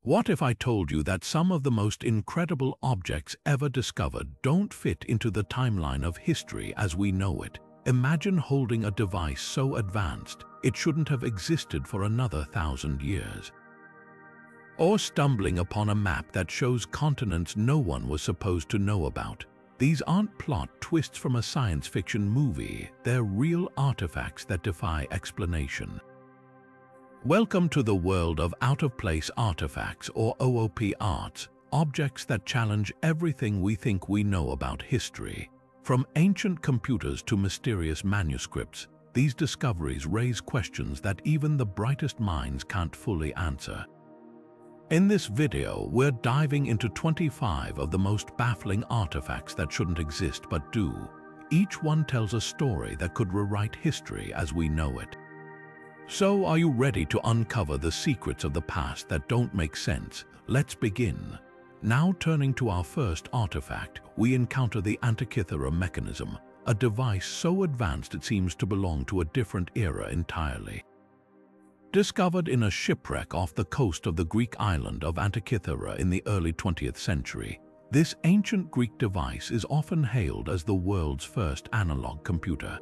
What if I told you that some of the most incredible objects ever discovered don't fit into the timeline of history as we know it? Imagine holding a device so advanced it shouldn't have existed for another 1,000 years. Or stumbling upon a map that shows continents no one was supposed to know about. These aren't plot twists from a science fiction movie, they're real artifacts that defy explanation. Welcome to the world of out-of-place artifacts, or OOPArts, objects that challenge everything we think we know about history. From ancient computers to mysterious manuscripts, these discoveries raise questions that even the brightest minds can't fully answer. In this video, we're diving into 25 of the most baffling artifacts that shouldn't exist but do. Each one tells a story that could rewrite history as we know it. So, are you ready to uncover the secrets of the past that don't make sense? Let's begin. Now turning to our first artifact, we encounter the Antikythera Mechanism, a device so advanced it seems to belong to a different era entirely. Discovered in a shipwreck off the coast of the Greek island of Antikythera in the early 20th century, this ancient Greek device is often hailed as the world's first analog computer.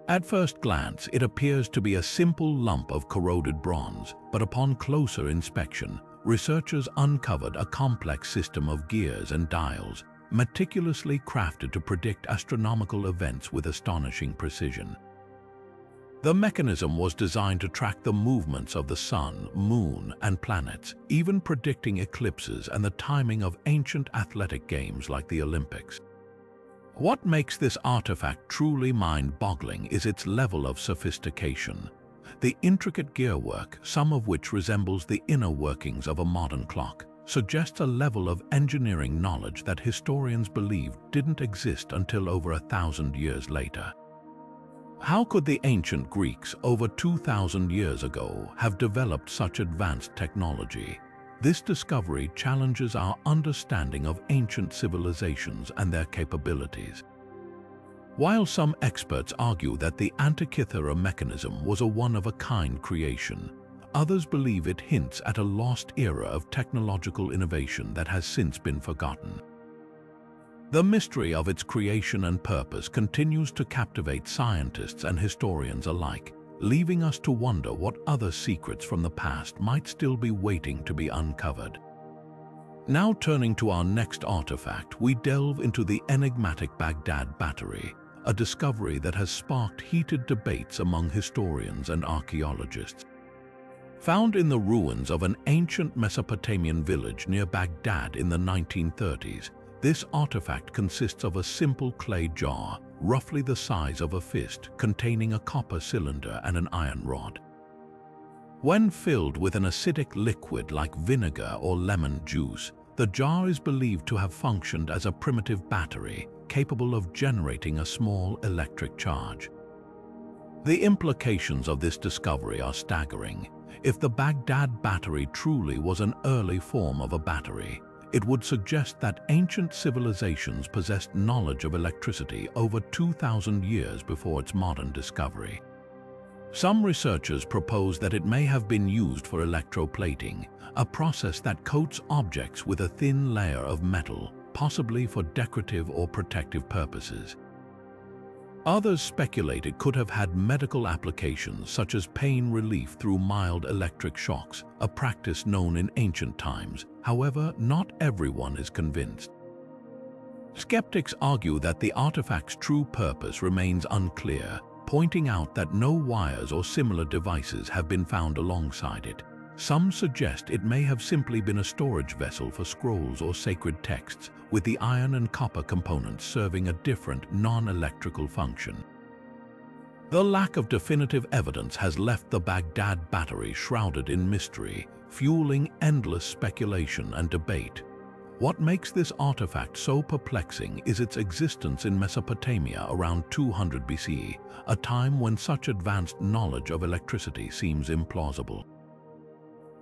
At first glance, it appears to be a simple lump of corroded bronze, but upon closer inspection, researchers uncovered a complex system of gears and dials, meticulously crafted to predict astronomical events with astonishing precision. The mechanism was designed to track the movements of the sun, moon, and planets, even predicting eclipses and the timing of ancient athletic games like the Olympics. What makes this artifact truly mind-boggling is its level of sophistication. The intricate gearwork, some of which resembles the inner workings of a modern clock, suggests a level of engineering knowledge that historians believed didn't exist until over 1,000 years later. How could the ancient Greeks, over 2,000 years ago, have developed such advanced technology? This discovery challenges our understanding of ancient civilizations and their capabilities. While some experts argue that the Antikythera Mechanism was a one-of-a-kind creation, others believe it hints at a lost era of technological innovation that has since been forgotten. The mystery of its creation and purpose continues to captivate scientists and historians alike, leaving us to wonder what other secrets from the past might still be waiting to be uncovered. Now turning to our next artifact, we delve into the enigmatic Baghdad Battery, a discovery that has sparked heated debates among historians and archaeologists. Found in the ruins of an ancient Mesopotamian village near Baghdad in the 1930s, this artifact consists of a simple clay jar, roughly the size of a fist, containing a copper cylinder and an iron rod. When filled with an acidic liquid like vinegar or lemon juice, the jar is believed to have functioned as a primitive battery, capable of generating a small electric charge. The implications of this discovery are staggering. If the Baghdad Battery truly was an early form of a battery, it would suggest that ancient civilizations possessed knowledge of electricity over 2,000 years before its modern discovery. Some researchers propose that it may have been used for electroplating, a process that coats objects with a thin layer of metal, possibly for decorative or protective purposes. Others speculate it could have had medical applications such as pain relief through mild electric shocks, a practice known in ancient times. However, not everyone is convinced. Skeptics argue that the artifact's true purpose remains unclear, pointing out that no wires or similar devices have been found alongside it. Some suggest it may have simply been a storage vessel for scrolls or sacred texts, with the iron and copper components serving a different, non-electrical function. The lack of definitive evidence has left the Baghdad Battery shrouded in mystery, fueling endless speculation and debate. What makes this artifact so perplexing is its existence in Mesopotamia around 200 BCE, a time when such advanced knowledge of electricity seems implausible.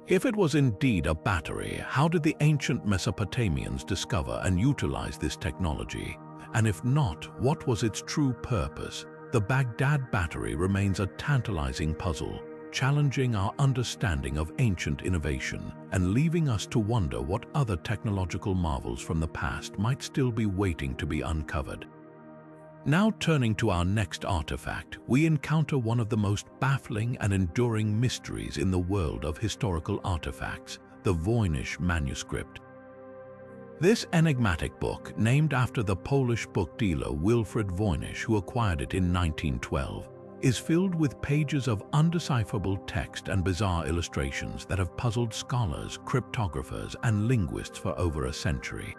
If it was indeed a battery, how did the ancient Mesopotamians discover and utilize this technology? And if not, what was its true purpose? The Baghdad Battery remains a tantalizing puzzle, challenging our understanding of ancient innovation and leaving us to wonder what other technological marvels from the past might still be waiting to be uncovered. Now turning to our next artifact, we encounter one of the most baffling and enduring mysteries in the world of historical artifacts, the Voynich Manuscript. This enigmatic book, named after the Polish book dealer Wilfrid Voynich, who acquired it in 1912, is filled with pages of undecipherable text and bizarre illustrations that have puzzled scholars, cryptographers, and linguists for over a century.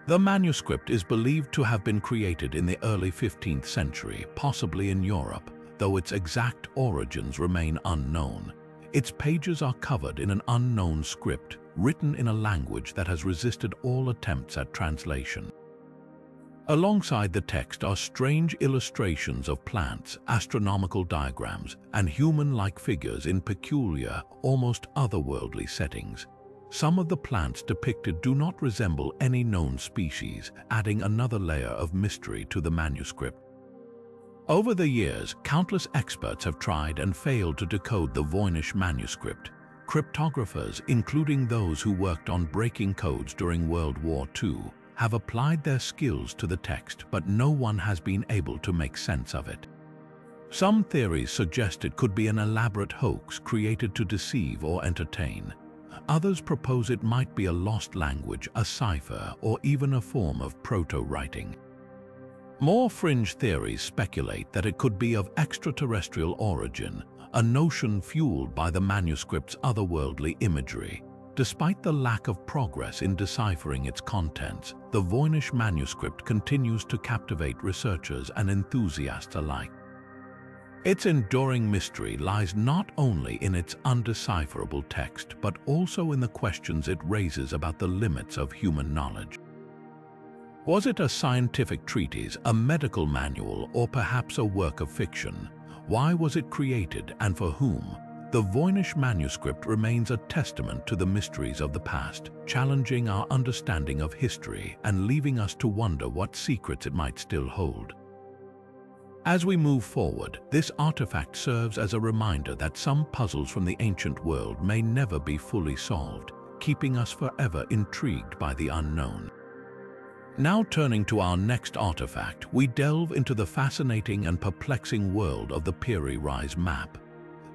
The manuscript is believed to have been created in the early 15th century, possibly in Europe, though its exact origins remain unknown. Its pages are covered in an unknown script, written in a language that has resisted all attempts at translation. Alongside the text are strange illustrations of plants, astronomical diagrams, and human-like figures in peculiar, almost otherworldly settings. Some of the plants depicted do not resemble any known species, adding another layer of mystery to the manuscript. Over the years, countless experts have tried and failed to decode the Voynich manuscript. Cryptographers, including those who worked on breaking codes during World War II, have applied their skills to the text, but no one has been able to make sense of it. Some theories suggest it could be an elaborate hoax created to deceive or entertain. Others propose it might be a lost language, a cipher, or even a form of proto-writing. More fringe theories speculate that it could be of extraterrestrial origin, a notion fueled by the manuscript's otherworldly imagery. Despite the lack of progress in deciphering its contents, the Voynich manuscript continues to captivate researchers and enthusiasts alike. Its enduring mystery lies not only in its undecipherable text, but also in the questions it raises about the limits of human knowledge. Was it a scientific treatise, a medical manual, or perhaps a work of fiction? Why was it created, and for whom? The Voynich manuscript remains a testament to the mysteries of the past, challenging our understanding of history and leaving us to wonder what secrets it might still hold. As we move forward, this artifact serves as a reminder that some puzzles from the ancient world may never be fully solved, keeping us forever intrigued by the unknown. Now turning to our next artifact, we delve into the fascinating and perplexing world of the Piri Reis Map.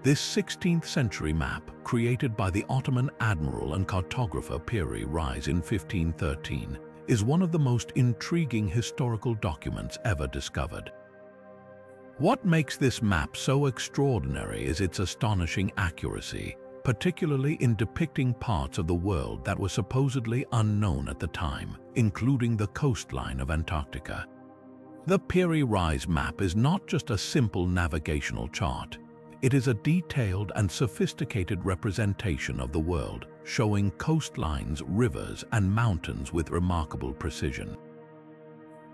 This 16th century map, created by the Ottoman admiral and cartographer Piri Reis in 1513, is one of the most intriguing historical documents ever discovered. What makes this map so extraordinary is its astonishing accuracy, particularly in depicting parts of the world that were supposedly unknown at the time, including the coastline of Antarctica. The Piri Reis Map is not just a simple navigational chart. It is a detailed and sophisticated representation of the world, showing coastlines, rivers, and mountains with remarkable precision.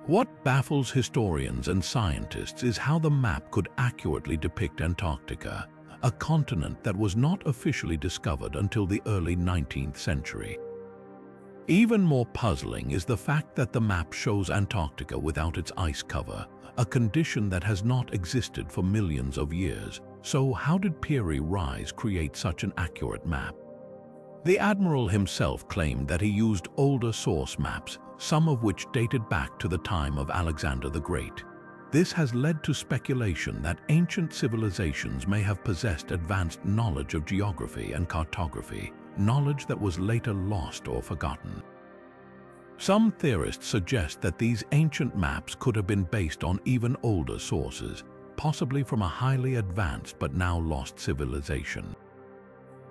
What baffles historians and scientists is how the map could accurately depict Antarctica, a continent that was not officially discovered until the early 19th century. Even more puzzling is the fact that the map shows Antarctica without its ice cover, a condition that has not existed for millions of years. So how did Piri Reis create such an accurate map? The admiral himself claimed that he used older source maps, some of which dated back to the time of Alexander the Great. This has led to speculation that ancient civilizations may have possessed advanced knowledge of geography and cartography, knowledge that was later lost or forgotten. Some theorists suggest that these ancient maps could have been based on even older sources, possibly from a highly advanced but now lost civilization.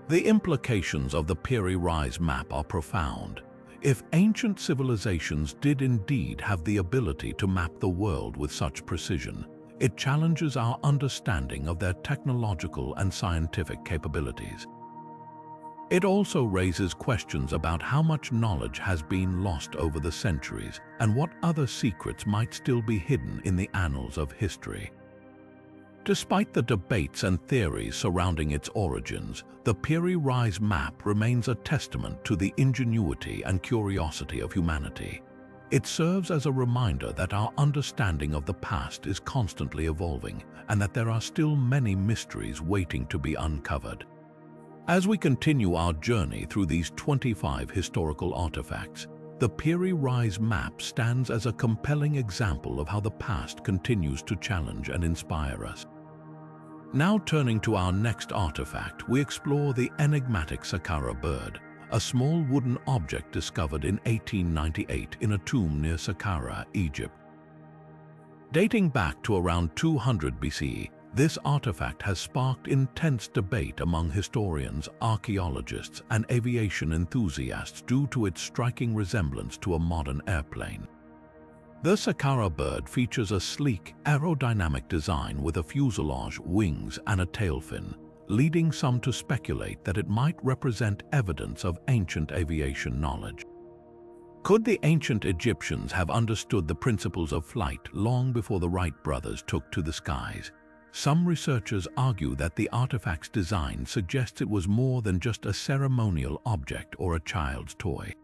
The implications of the Piri Reis Map are profound. If ancient civilizations did indeed have the ability to map the world with such precision, it challenges our understanding of their technological and scientific capabilities. It also raises questions about how much knowledge has been lost over the centuries and what other secrets might still be hidden in the annals of history. Despite the debates and theories surrounding its origins, the Piri Reis Map remains a testament to the ingenuity and curiosity of humanity. It serves as a reminder that our understanding of the past is constantly evolving and that there are still many mysteries waiting to be uncovered. As we continue our journey through these 25 historical artifacts, the Piri Reis Map stands as a compelling example of how the past continues to challenge and inspire us. Now turning to our next artifact, we explore the enigmatic Saqqara Bird, a small wooden object discovered in 1898 in a tomb near Saqqara, Egypt. Dating back to around 200 BCE, this artifact has sparked intense debate among historians, archaeologists, and aviation enthusiasts due to its striking resemblance to a modern airplane. The Saqqara Bird features a sleek, aerodynamic design with a fuselage, wings, and a tail fin, leading some to speculate that it might represent evidence of ancient aviation knowledge. Could the ancient Egyptians have understood the principles of flight long before the Wright brothers took to the skies? Some researchers argue that the artifact's design suggests it was more than just a ceremonial object or a child's toy.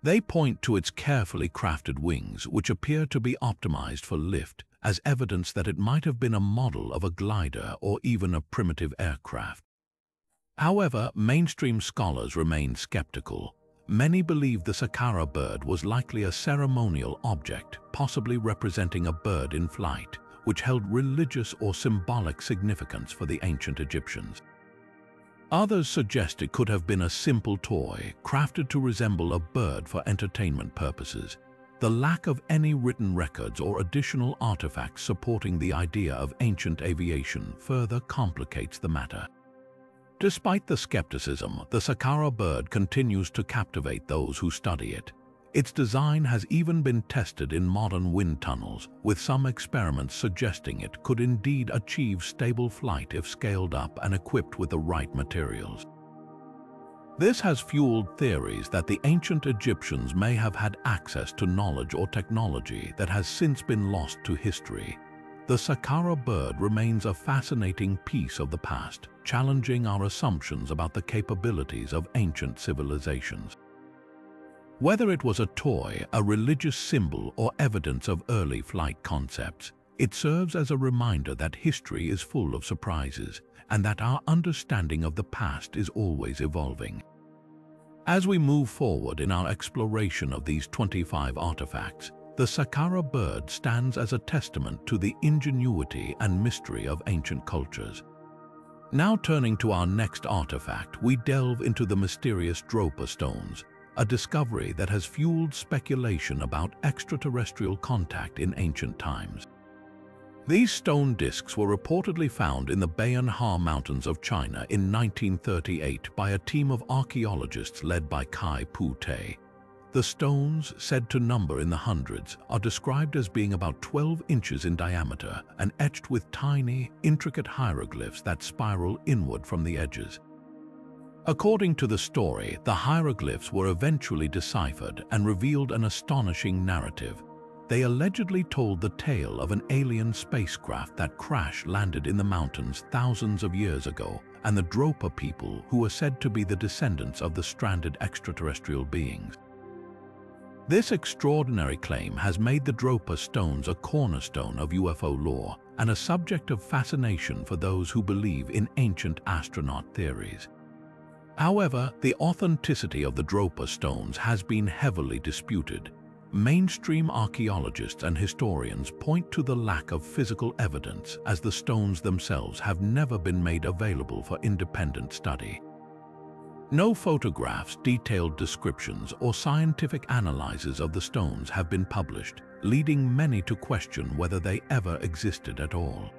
They point to its carefully crafted wings, which appear to be optimized for lift, as evidence that it might have been a model of a glider or even a primitive aircraft. However, mainstream scholars remain skeptical. Many believe the Saqqara Bird was likely a ceremonial object, possibly representing a bird in flight, which held religious or symbolic significance for the ancient Egyptians. Others suggest it could have been a simple toy, crafted to resemble a bird for entertainment purposes. The lack of any written records or additional artifacts supporting the idea of ancient aviation further complicates the matter. Despite the skepticism, the Saqqara Bird continues to captivate those who study it. Its design has even been tested in modern wind tunnels, with some experiments suggesting it could indeed achieve stable flight if scaled up and equipped with the right materials. This has fueled theories that the ancient Egyptians may have had access to knowledge or technology that has since been lost to history. The Saqqara Bird remains a fascinating piece of the past, challenging our assumptions about the capabilities of ancient civilizations. Whether it was a toy, a religious symbol, or evidence of early flight concepts, it serves as a reminder that history is full of surprises and that our understanding of the past is always evolving. As we move forward in our exploration of these 25 artifacts, the Saqqara Bird stands as a testament to the ingenuity and mystery of ancient cultures. Now turning to our next artifact, we delve into the mysterious Dropa Stones, a discovery that has fueled speculation about extraterrestrial contact in ancient times. These stone discs were reportedly found in the Bayern Mountains of China in 1938 by a team of archaeologists led by Kai Pu-Te. The stones, said to number in the hundreds, are described as being about 12 inches in diameter and etched with tiny, intricate hieroglyphs that spiral inward from the edges. According to the story, the hieroglyphs were eventually deciphered and revealed an astonishing narrative. They allegedly told the tale of an alien spacecraft that crash-landed in the mountains thousands of years ago, and the Dropa people who were said to be the descendants of the stranded extraterrestrial beings. This extraordinary claim has made the Dropa Stones a cornerstone of UFO lore and a subject of fascination for those who believe in ancient astronaut theories. However, the authenticity of the Dropa Stones has been heavily disputed. Mainstream archaeologists and historians point to the lack of physical evidence, as the stones themselves have never been made available for independent study. No photographs, detailed descriptions, or scientific analyses of the stones have been published, leading many to question whether they ever existed at all.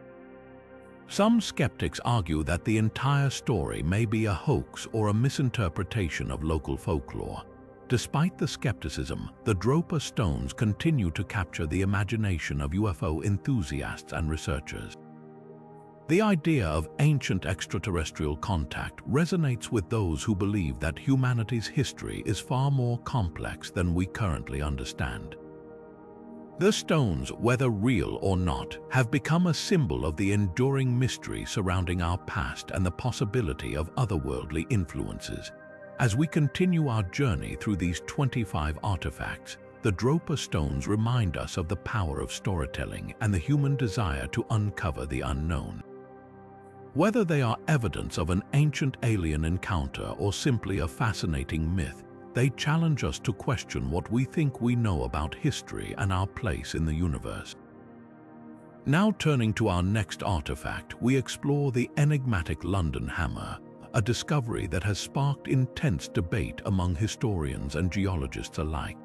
Some skeptics argue that the entire story may be a hoax or a misinterpretation of local folklore. Despite the skepticism, the Dropa Stones continue to capture the imagination of UFO enthusiasts and researchers. The idea of ancient extraterrestrial contact resonates with those who believe that humanity's history is far more complex than we currently understand. The stones, whether real or not, have become a symbol of the enduring mystery surrounding our past and the possibility of otherworldly influences. As we continue our journey through these 25 artifacts, the Dropa Stones remind us of the power of storytelling and the human desire to uncover the unknown. Whether they are evidence of an ancient alien encounter or simply a fascinating myth, they challenge us to question what we think we know about history and our place in the universe. Now turning to our next artifact, we explore the enigmatic London Hammer, a discovery that has sparked intense debate among historians and geologists alike.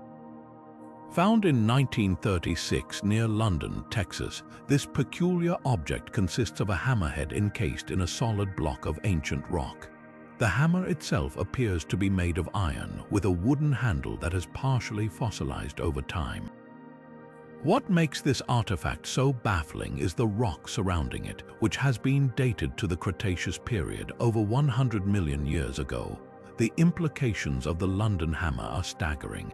Found in 1936 near London, Texas, this peculiar object consists of a hammerhead encased in a solid block of ancient rock. The hammer itself appears to be made of iron, with a wooden handle that has partially fossilized over time. What makes this artifact so baffling is the rock surrounding it, which has been dated to the Cretaceous period over 100 million years ago. The implications of the London Hammer are staggering.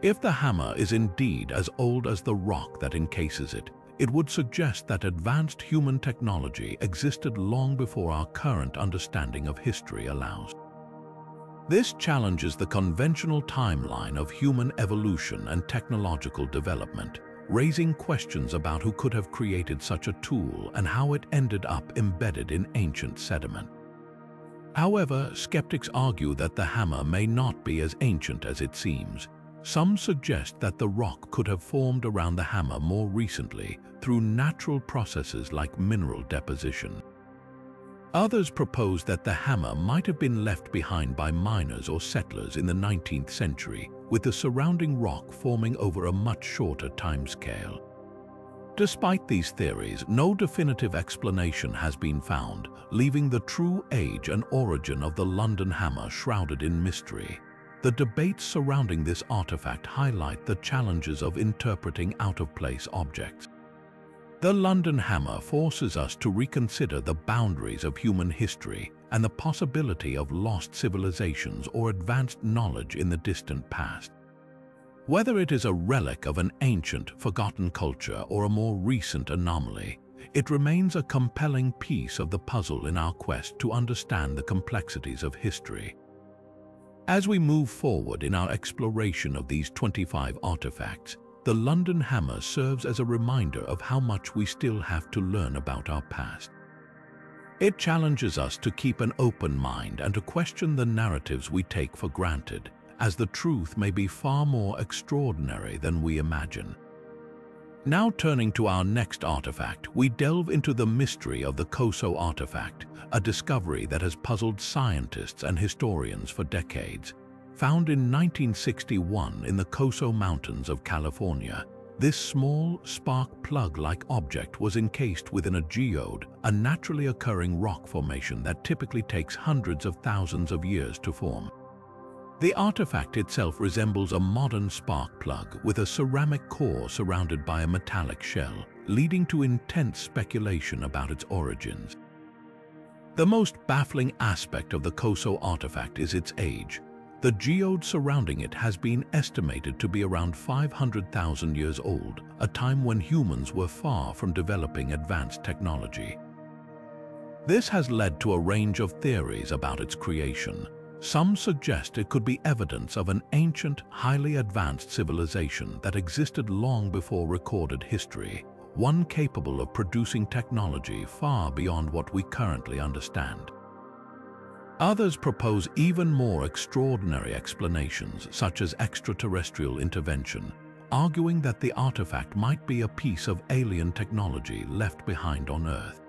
If the hammer is indeed as old as the rock that encases it, it would suggest that advanced human technology existed long before our current understanding of history allows. This challenges the conventional timeline of human evolution and technological development, raising questions about who could have created such a tool and how it ended up embedded in ancient sediment. However, skeptics argue that the hammer may not be as ancient as it seems. Some suggest that the rock could have formed around the hammer more recently through natural processes like mineral deposition. Others propose that the hammer might have been left behind by miners or settlers in the 19th century, with the surrounding rock forming over a much shorter timescale. Despite these theories, no definitive explanation has been found, leaving the true age and origin of the London Hammer shrouded in mystery. The debates surrounding this artifact highlight the challenges of interpreting out-of-place objects. The London Hammer forces us to reconsider the boundaries of human history and the possibility of lost civilizations or advanced knowledge in the distant past. Whether it is a relic of an ancient, forgotten culture or a more recent anomaly, it remains a compelling piece of the puzzle in our quest to understand the complexities of history. As we move forward in our exploration of these 25 artifacts, the London Hammer serves as a reminder of how much we still have to learn about our past. It challenges us to keep an open mind and to question the narratives we take for granted, as the truth may be far more extraordinary than we imagine. Now turning to our next artifact, we delve into the mystery of the Coso artifact, a discovery that has puzzled scientists and historians for decades. Found in 1961 in the Coso Mountains of California, this small, spark plug-like object was encased within a geode, a naturally occurring rock formation that typically takes hundreds of thousands of years to form. The artifact itself resembles a modern spark plug with a ceramic core surrounded by a metallic shell, leading to intense speculation about its origins. The most baffling aspect of the Coso artifact is its age. The geode surrounding it has been estimated to be around 500,000 years old, a time when humans were far from developing advanced technology. This has led to a range of theories about its creation. Some suggest it could be evidence of an ancient, highly advanced civilization that existed long before recorded history, one capable of producing technology far beyond what we currently understand. Others propose even more extraordinary explanations, such as extraterrestrial intervention, arguing that the artifact might be a piece of alien technology left behind on Earth.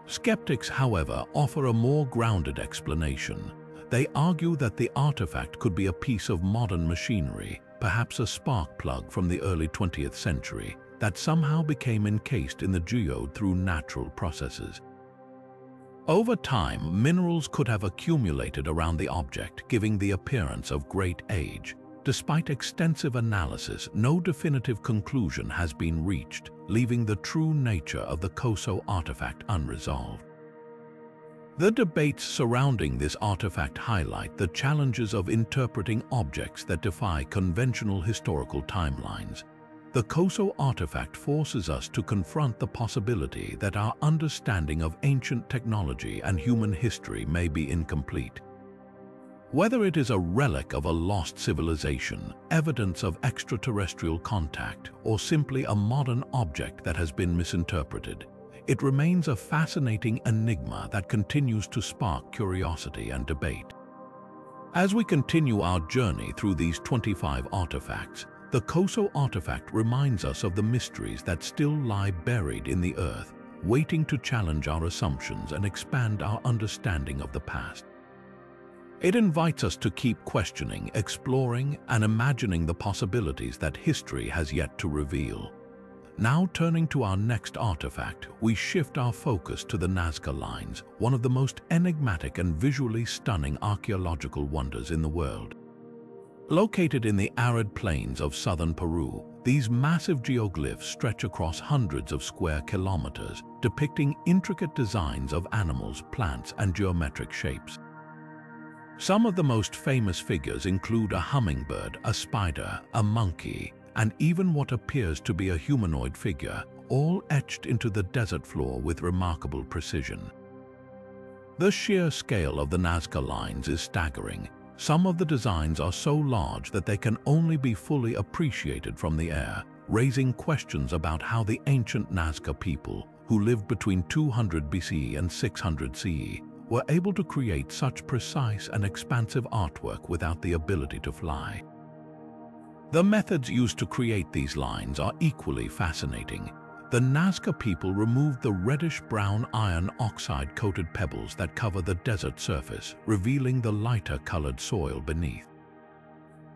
Skeptics, however, offer a more grounded explanation. They argue that the artifact could be a piece of modern machinery, perhaps a spark plug from the early 20th century, that somehow became encased in the geode through natural processes. Over time, minerals could have accumulated around the object, giving the appearance of great age. Despite extensive analysis, no definitive conclusion has been reached, leaving the true nature of the Coso artifact unresolved. The debates surrounding this artifact highlight the challenges of interpreting objects that defy conventional historical timelines. The Coso artifact forces us to confront the possibility that our understanding of ancient technology and human history may be incomplete. Whether it is a relic of a lost civilization, evidence of extraterrestrial contact, or simply a modern object that has been misinterpreted, it remains a fascinating enigma that continues to spark curiosity and debate. As we continue our journey through these 25 artifacts, the Koso artifact reminds us of the mysteries that still lie buried in the earth, waiting to challenge our assumptions and expand our understanding of the past. It invites us to keep questioning, exploring, and imagining the possibilities that history has yet to reveal. Now turning to our next artifact, we shift our focus to the Nazca Lines, one of the most enigmatic and visually stunning archaeological wonders in the world. Located in the arid plains of southern Peru, these massive geoglyphs stretch across hundreds of square kilometers, depicting intricate designs of animals, plants, and geometric shapes. Some of the most famous figures include a hummingbird, a spider, a monkey, and even what appears to be a humanoid figure, all etched into the desert floor with remarkable precision. The sheer scale of the Nazca Lines is staggering. Some of the designs are so large that they can only be fully appreciated from the air, raising questions about how the ancient Nazca people, who lived between 200 BCE and 600 CE, were able to create such precise and expansive artwork without the ability to fly. The methods used to create these lines are equally fascinating. The Nazca people removed the reddish-brown iron oxide-coated pebbles that cover the desert surface, revealing the lighter-colored soil beneath.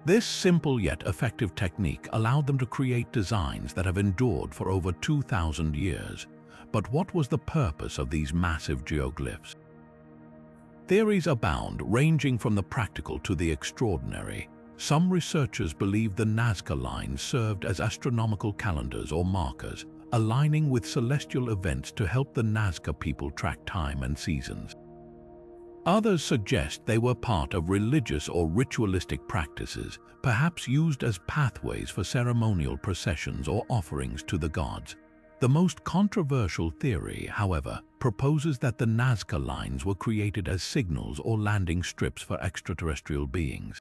This simple yet effective technique allowed them to create designs that have endured for over 2,000 years. But what was the purpose of these massive geoglyphs? Theories abound, ranging from the practical to the extraordinary. Some researchers believe the Nazca Lines served as astronomical calendars or markers, aligning with celestial events to help the Nazca people track time and seasons. Others suggest they were part of religious or ritualistic practices, perhaps used as pathways for ceremonial processions or offerings to the gods. The most controversial theory, however, proposes that the Nazca Lines were created as signals or landing strips for extraterrestrial beings.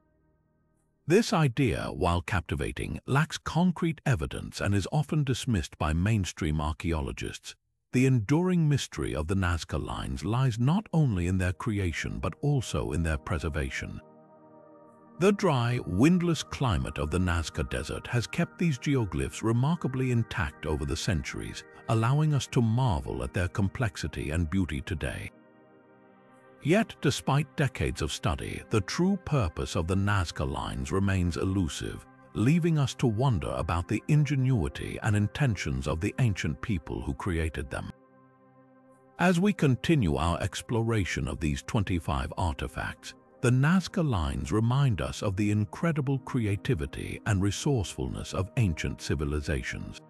This idea, while captivating, lacks concrete evidence and is often dismissed by mainstream archaeologists. The enduring mystery of the Nazca Lines lies not only in their creation but also in their preservation. The dry, windless climate of the Nazca Desert has kept these geoglyphs remarkably intact over the centuries, allowing us to marvel at their complexity and beauty today. Yet, despite decades of study, the true purpose of the Nazca Lines remains elusive, leaving us to wonder about the ingenuity and intentions of the ancient people who created them. As we continue our exploration of these 25 artifacts, the Nazca Lines remind us of the incredible creativity and resourcefulness of ancient civilizations.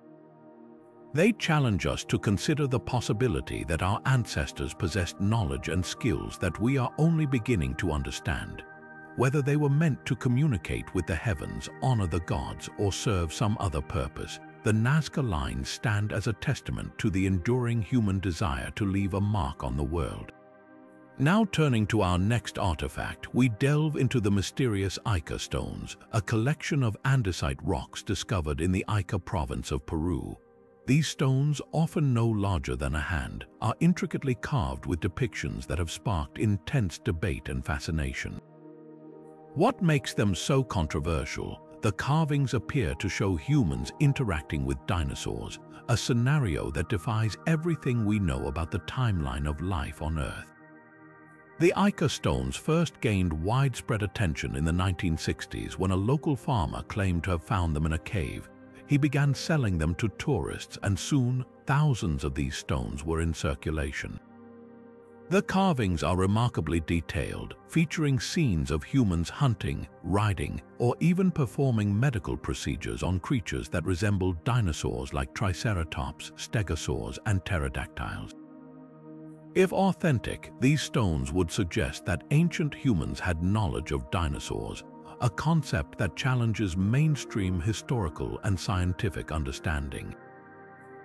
They challenge us to consider the possibility that our ancestors possessed knowledge and skills that we are only beginning to understand. Whether they were meant to communicate with the heavens, honor the gods, or serve some other purpose, the Nazca Lines stand as a testament to the enduring human desire to leave a mark on the world. Now turning to our next artifact, we delve into the mysterious Ica stones, a collection of andesite rocks discovered in the Ica province of Peru. These stones, often no larger than a hand, are intricately carved with depictions that have sparked intense debate and fascination. What makes them so controversial? The carvings appear to show humans interacting with dinosaurs, a scenario that defies everything we know about the timeline of life on Earth. The Ica stones first gained widespread attention in the 1960s when a local farmer claimed to have found them in a cave. He began selling them to tourists, and soon thousands of these stones were in circulation. The carvings are remarkably detailed, featuring scenes of humans hunting, riding, or even performing medical procedures on creatures that resembled dinosaurs like Triceratops, Stegosaurs, and pterodactyls. If authentic, these stones would suggest that ancient humans had knowledge of dinosaurs, a concept that challenges mainstream historical and scientific understanding.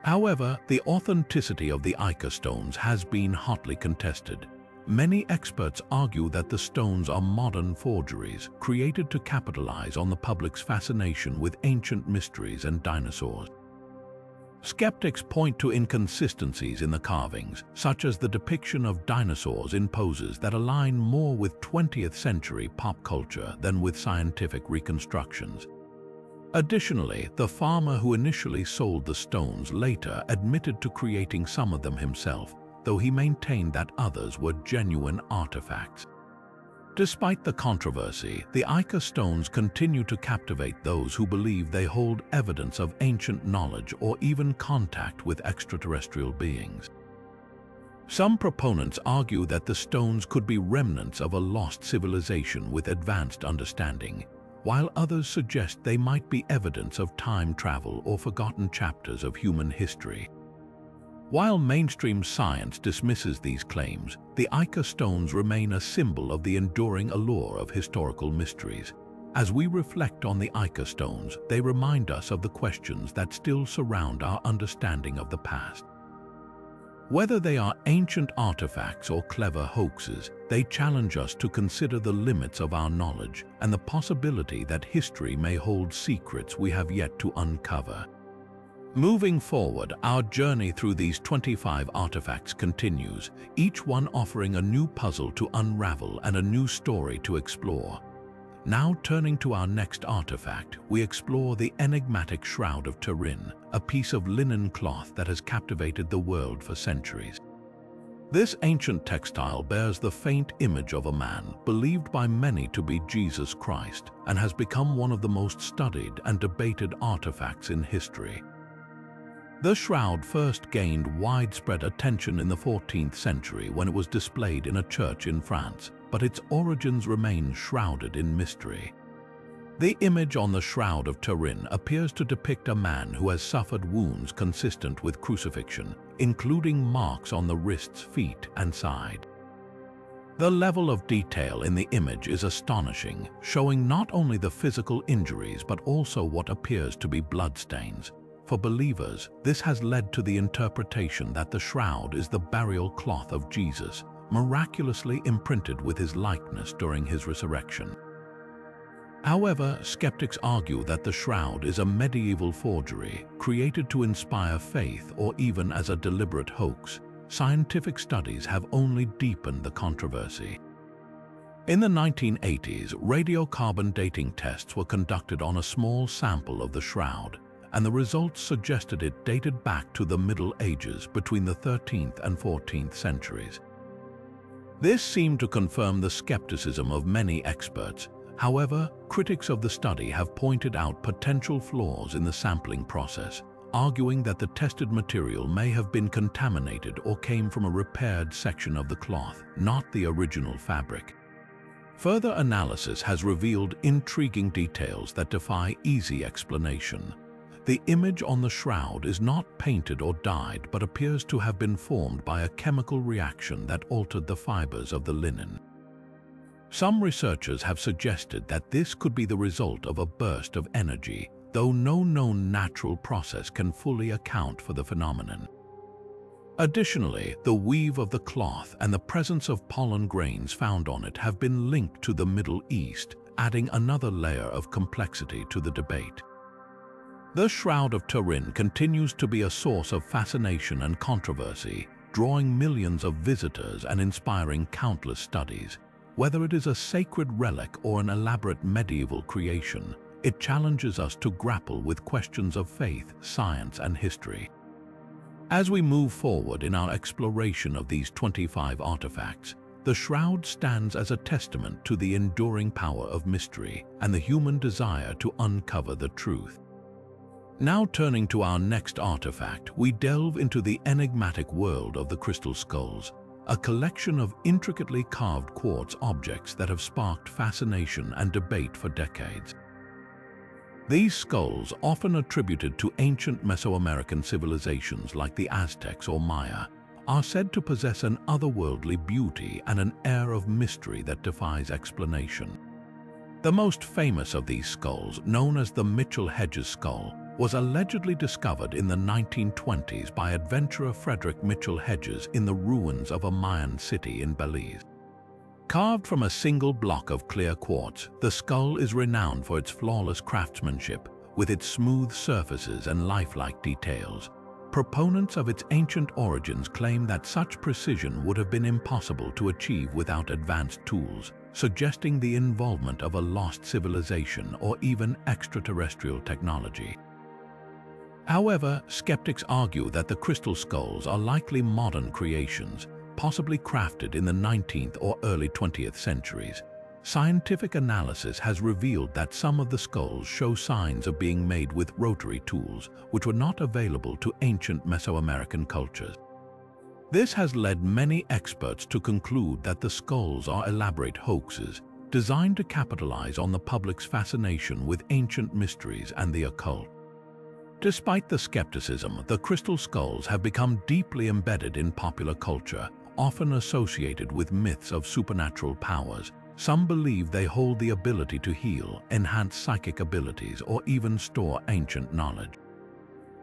However, the authenticity of the Ica stones has been hotly contested. Many experts argue that the stones are modern forgeries created to capitalize on the public's fascination with ancient mysteries and dinosaurs. Skeptics point to inconsistencies in the carvings, such as the depiction of dinosaurs in poses that align more with 20th century pop culture than with scientific reconstructions. Additionally, the farmer who initially sold the stones later admitted to creating some of them himself, though he maintained that others were genuine artifacts. Despite the controversy, the Ica stones continue to captivate those who believe they hold evidence of ancient knowledge or even contact with extraterrestrial beings. Some proponents argue that the stones could be remnants of a lost civilization with advanced understanding, while others suggest they might be evidence of time travel or forgotten chapters of human history. While mainstream science dismisses these claims, the Ica stones remain a symbol of the enduring allure of historical mysteries. As we reflect on the Ica stones, they remind us of the questions that still surround our understanding of the past. Whether they are ancient artifacts or clever hoaxes, they challenge us to consider the limits of our knowledge and the possibility that history may hold secrets we have yet to uncover. Moving forward, our journey through these 25 artifacts continues, each one offering a new puzzle to unravel and a new story to explore. Now turning to our next artifact, we explore the enigmatic Shroud of Turin, a piece of linen cloth that has captivated the world for centuries. This ancient textile bears the faint image of a man, believed by many to be Jesus Christ, and has become one of the most studied and debated artifacts in history. The shroud first gained widespread attention in the 14th century when it was displayed in a church in France, but its origins remain shrouded in mystery. The image on the Shroud of Turin appears to depict a man who has suffered wounds consistent with crucifixion, including marks on the wrists, feet, and side. The level of detail in the image is astonishing, showing not only the physical injuries but also what appears to be bloodstains. For believers, this has led to the interpretation that the shroud is the burial cloth of Jesus, miraculously imprinted with his likeness during his resurrection. However, skeptics argue that the shroud is a medieval forgery, created to inspire faith or even as a deliberate hoax. Scientific studies have only deepened the controversy. In the 1980s, radiocarbon dating tests were conducted on a small sample of the shroud, and the results suggested it dated back to the Middle Ages between the 13th and 14th centuries. This seemed to confirm the skepticism of many experts. However, critics of the study have pointed out potential flaws in the sampling process, arguing that the tested material may have been contaminated or came from a repaired section of the cloth, not the original fabric. Further analysis has revealed intriguing details that defy easy explanation. The image on the shroud is not painted or dyed but appears to have been formed by a chemical reaction that altered the fibers of the linen. Some researchers have suggested that this could be the result of a burst of energy, though no known natural process can fully account for the phenomenon. Additionally, the weave of the cloth and the presence of pollen grains found on it have been linked to the Middle East, adding another layer of complexity to the debate. The Shroud of Turin continues to be a source of fascination and controversy, drawing millions of visitors and inspiring countless studies. Whether it is a sacred relic or an elaborate medieval creation, it challenges us to grapple with questions of faith, science, and history. As we move forward in our exploration of these 25 artifacts, the shroud stands as a testament to the enduring power of mystery and the human desire to uncover the truth. Now turning to our next artifact, we delve into the enigmatic world of the crystal skulls, a collection of intricately carved quartz objects that have sparked fascination and debate for decades. These skulls, often attributed to ancient Mesoamerican civilizations like the Aztecs or Maya, are said to possess an otherworldly beauty and an air of mystery that defies explanation. The most famous of these skulls, known as the Mitchell-Hedges skull, was allegedly discovered in the 1920s by adventurer Frederick Mitchell Hedges in the ruins of a Mayan city in Belize. Carved from a single block of clear quartz, the skull is renowned for its flawless craftsmanship, with its smooth surfaces and lifelike details. Proponents of its ancient origins claim that such precision would have been impossible to achieve without advanced tools, suggesting the involvement of a lost civilization or even extraterrestrial technology. However, skeptics argue that the crystal skulls are likely modern creations, possibly crafted in the 19th or early 20th centuries. Scientific analysis has revealed that some of the skulls show signs of being made with rotary tools, which were not available to ancient Mesoamerican cultures. This has led many experts to conclude that the skulls are elaborate hoaxes, designed to capitalize on the public's fascination with ancient mysteries and the occult. Despite the skepticism, the crystal skulls have become deeply embedded in popular culture, often associated with myths of supernatural powers. Some believe they hold the ability to heal, enhance psychic abilities, or even store ancient knowledge.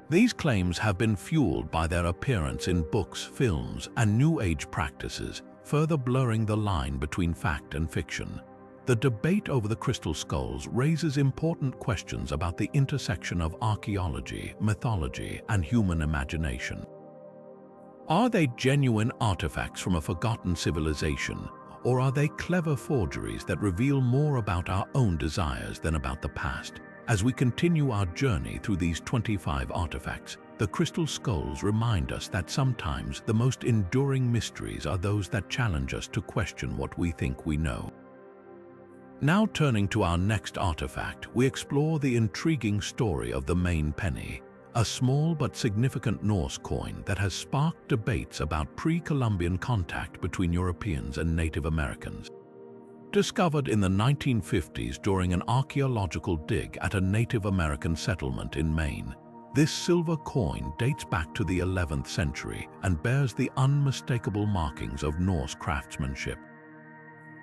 These claims have been fueled by their appearance in books, films, and New Age practices, further blurring the line between fact and fiction. The debate over the crystal skulls raises important questions about the intersection of archaeology, mythology, and human imagination. Are they genuine artifacts from a forgotten civilization, or are they clever forgeries that reveal more about our own desires than about the past? As we continue our journey through these 25 artifacts, the crystal skulls remind us that sometimes the most enduring mysteries are those that challenge us to question what we think we know. Now turning to our next artifact, we explore the intriguing story of the main penny, a small but significant Norse coin that has sparked debates about pre-Columbian contact between Europeans and Native Americans. Discovered in the 1950s during an archaeological dig at a Native American settlement in Maine, this silver coin dates back to the 11th century and bears the unmistakable markings of Norse craftsmanship.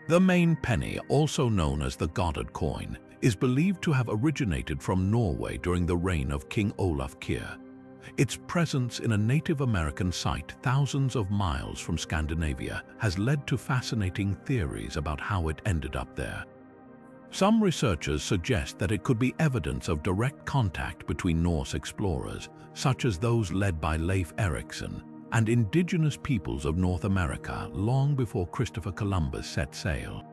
The main penny, also known as the Goddard coin, is believed to have originated from Norway during the reign of King Olaf Kyrre. Its presence in a Native American site thousands of miles from Scandinavia has led to fascinating theories about how it ended up there. Some researchers suggest that it could be evidence of direct contact between Norse explorers, such as those led by Leif Erikson, and indigenous peoples of North America long before Christopher Columbus set sail.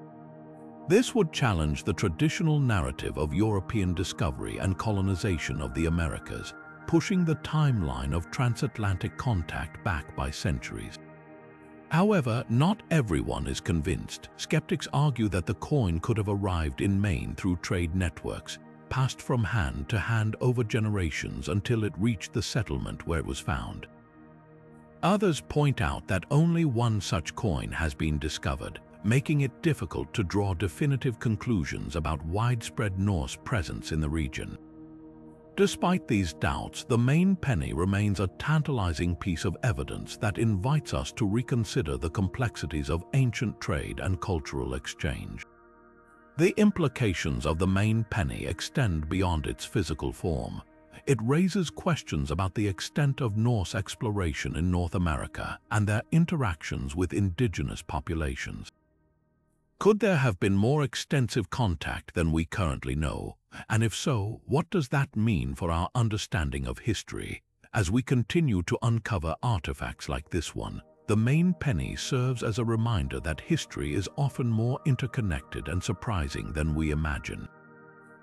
This would challenge the traditional narrative of European discovery and colonization of the Americas, pushing the timeline of transatlantic contact back by centuries. However, not everyone is convinced. Skeptics argue that the coin could have arrived in Maine through trade networks, passed from hand to hand over generations until it reached the settlement where it was found. Others point out that only one such coin has been discovered, making it difficult to draw definitive conclusions about widespread Norse presence in the region. Despite these doubts, the main penny remains a tantalizing piece of evidence that invites us to reconsider the complexities of ancient trade and cultural exchange. The implications of the main penny extend beyond its physical form. It raises questions about the extent of Norse exploration in North America and their interactions with indigenous populations. Could there have been more extensive contact than we currently know? And if so, what does that mean for our understanding of history? As we continue to uncover artifacts like this one, the main penny serves as a reminder that history is often more interconnected and surprising than we imagine.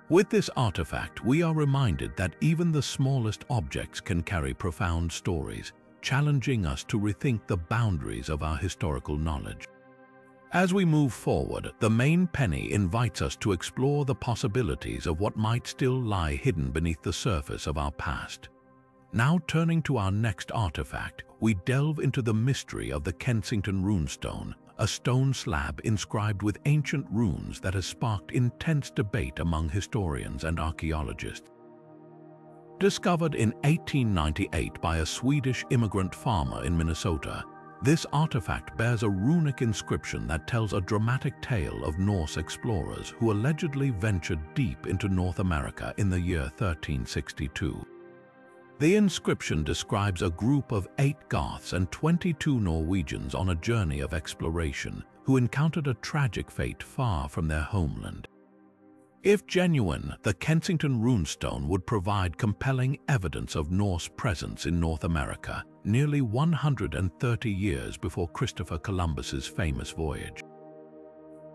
With this artifact, we are reminded that even the smallest objects can carry profound stories, challenging us to rethink the boundaries of our historical knowledge. As we move forward, the main penny invites us to explore the possibilities of what might still lie hidden beneath the surface of our past. Now turning to our next artifact, we delve into the mystery of the Kensington runestone, a stone slab inscribed with ancient runes that has sparked intense debate among historians and archaeologists. Discovered in 1898 by a Swedish immigrant farmer in Minnesota, This artifact bears a runic inscription that tells a dramatic tale of Norse explorers who allegedly ventured deep into North America in the year 1362. The inscription describes a group of 8 Goths and 22 Norwegians on a journey of exploration who encountered a tragic fate far from their homeland. If genuine, the Kensington runestone would provide compelling evidence of Norse presence in North America nearly 130 years before Christopher Columbus's famous voyage.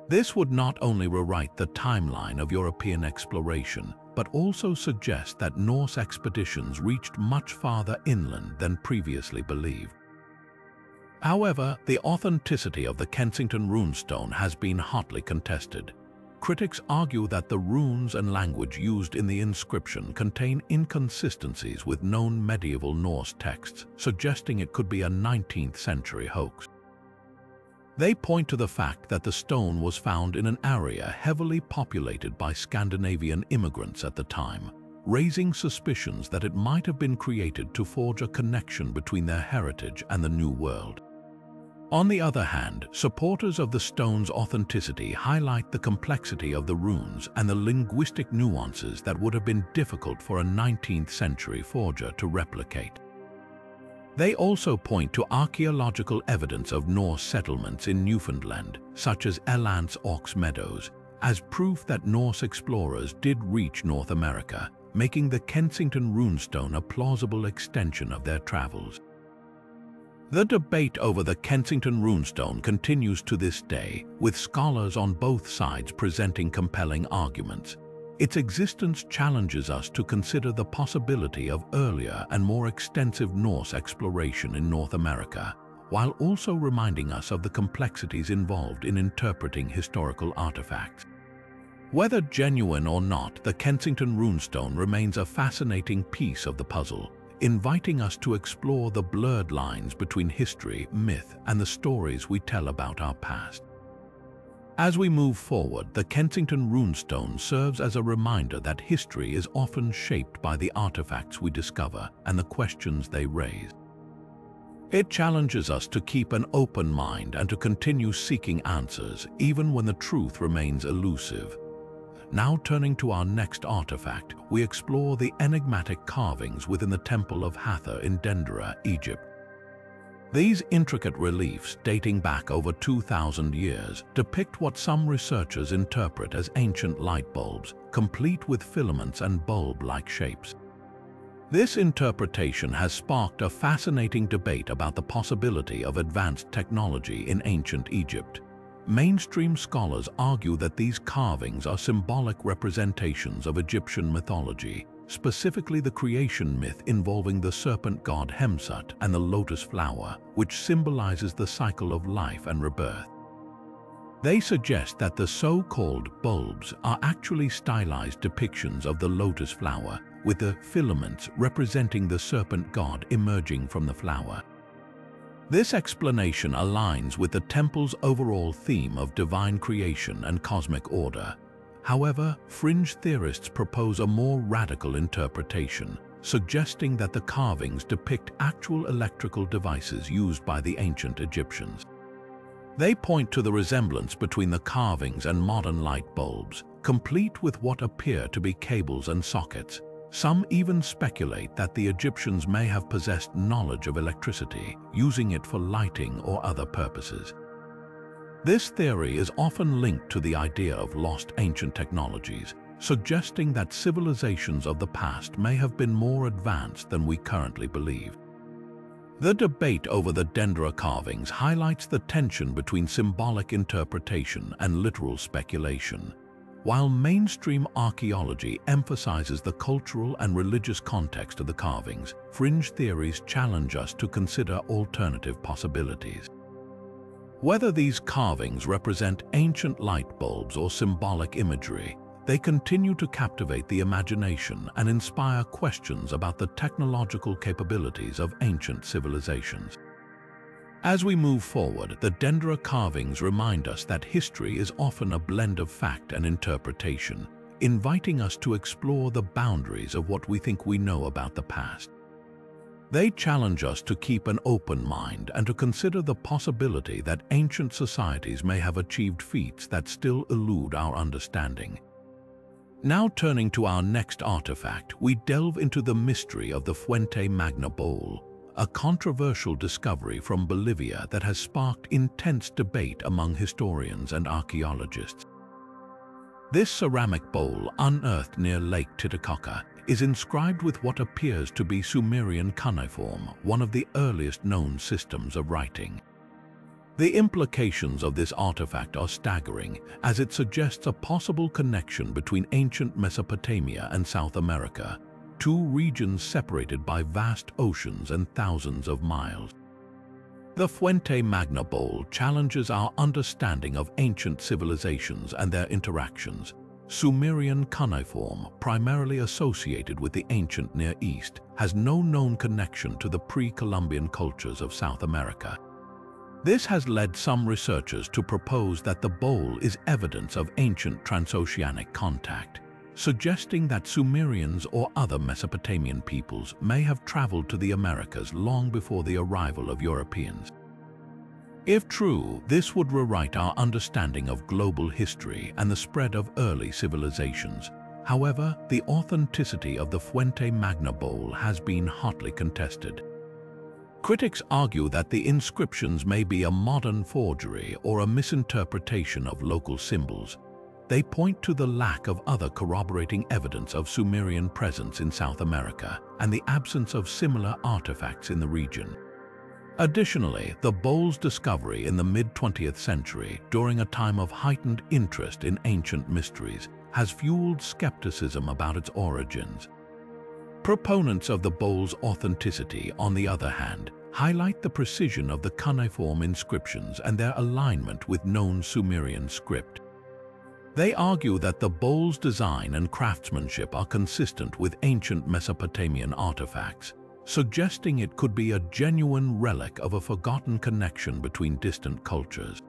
This would not only rewrite the timeline of European exploration, but also suggest that Norse expeditions reached much farther inland than previously believed. However, the authenticity of the Kensington runestone has been hotly contested. Critics argue that the runes and language used in the inscription contain inconsistencies with known medieval Norse texts, suggesting it could be a 19th century hoax. They point to the fact that the stone was found in an area heavily populated by Scandinavian immigrants at the time, raising suspicions that it might have been created to forge a connection between their heritage and the New World. On the other hand, supporters of the stone's authenticity highlight the complexity of the runes and the linguistic nuances that would have been difficult for a 19th century forger to replicate. They also point to archaeological evidence of Norse settlements in Newfoundland, such as Elance Ox Meadows, as proof that Norse explorers did reach North America, making the Kensington runestone a plausible extension of their travels. The debate over the Kensington runestone continues to this day, with scholars on both sides presenting compelling arguments. Its existence challenges us to consider the possibility of earlier and more extensive Norse exploration in North America, while also reminding us of the complexities involved in interpreting historical artifacts. Whether genuine or not, the Kensington runestone remains a fascinating piece of the puzzle, inviting us to explore the blurred lines between history, myth, and the stories we tell about our past. As we move forward, the Kensington runestone serves as a reminder that history is often shaped by the artifacts we discover and the questions they raise. It challenges us to keep an open mind and to continue seeking answers, even when the truth remains elusive. Now turning to our next artifact, we explore the enigmatic carvings within the Temple of Hathor in Dendera, Egypt. These intricate reliefs, dating back over 2,000 years, depict what some researchers interpret as ancient light bulbs, complete with filaments and bulb-like shapes. This interpretation has sparked a fascinating debate about the possibility of advanced technology in ancient Egypt. Mainstream scholars argue that these carvings are symbolic representations of Egyptian mythology, specifically the creation myth involving the serpent god Hemsut and the lotus flower, which symbolizes the cycle of life and rebirth. They suggest that the so-called bulbs are actually stylized depictions of the lotus flower, with the filaments representing the serpent god emerging from the flower. This explanation aligns with the temple's overall theme of divine creation and cosmic order. However, fringe theorists propose a more radical interpretation, suggesting that the carvings depict actual electrical devices used by the ancient Egyptians. They point to the resemblance between the carvings and modern light bulbs, complete with what appear to be cables and sockets. Some even speculate that the Egyptians may have possessed knowledge of electricity, using it for lighting or other purposes. This theory is often linked to the idea of lost ancient technologies, suggesting that civilizations of the past may have been more advanced than we currently believe. The debate over the Dendera carvings highlights the tension between symbolic interpretation and literal speculation. While mainstream archaeology emphasizes the cultural and religious context of the carvings, fringe theories challenge us to consider alternative possibilities. Whether these carvings represent ancient light bulbs or symbolic imagery, they continue to captivate the imagination and inspire questions about the technological capabilities of ancient civilizations. As we move forward, the Dendera carvings remind us that history is often a blend of fact and interpretation, inviting us to explore the boundaries of what we think we know about the past. They challenge us to keep an open mind and to consider the possibility that ancient societies may have achieved feats that still elude our understanding. Now turning to our next artifact, we delve into the mystery of the Fuente Magna Bowl, a controversial discovery from Bolivia that has sparked intense debate among historians and archaeologists. This ceramic bowl, unearthed near Lake Titicaca, is inscribed with what appears to be Sumerian cuneiform, one of the earliest known systems of writing. The implications of this artifact are staggering, as it suggests a possible connection between ancient Mesopotamia and South America, two regions separated by vast oceans and thousands of miles. The Fuente Magna Bowl challenges our understanding of ancient civilizations and their interactions. Sumerian cuneiform, primarily associated with the ancient Near East, has no known connection to the pre-Columbian cultures of South America. This has led some researchers to propose that the bowl is evidence of ancient transoceanic contact, suggesting that Sumerians or other Mesopotamian peoples may have traveled to the Americas long before the arrival of Europeans. If true, this would rewrite our understanding of global history and the spread of early civilizations. However, the authenticity of the Fuente Magna Bowl has been hotly contested. Critics argue that the inscriptions may be a modern forgery or a misinterpretation of local symbols. They point to the lack of other corroborating evidence of Sumerian presence in South America and the absence of similar artifacts in the region. Additionally, the bowl's discovery in the mid-20th century, during a time of heightened interest in ancient mysteries, has fueled skepticism about its origins. Proponents of the bowl's authenticity, on the other hand, highlight the precision of the cuneiform inscriptions and their alignment with known Sumerian script. They argue that the bowl's design and craftsmanship are consistent with ancient Mesopotamian artifacts, suggesting it could be a genuine relic of a forgotten connection between distant cultures.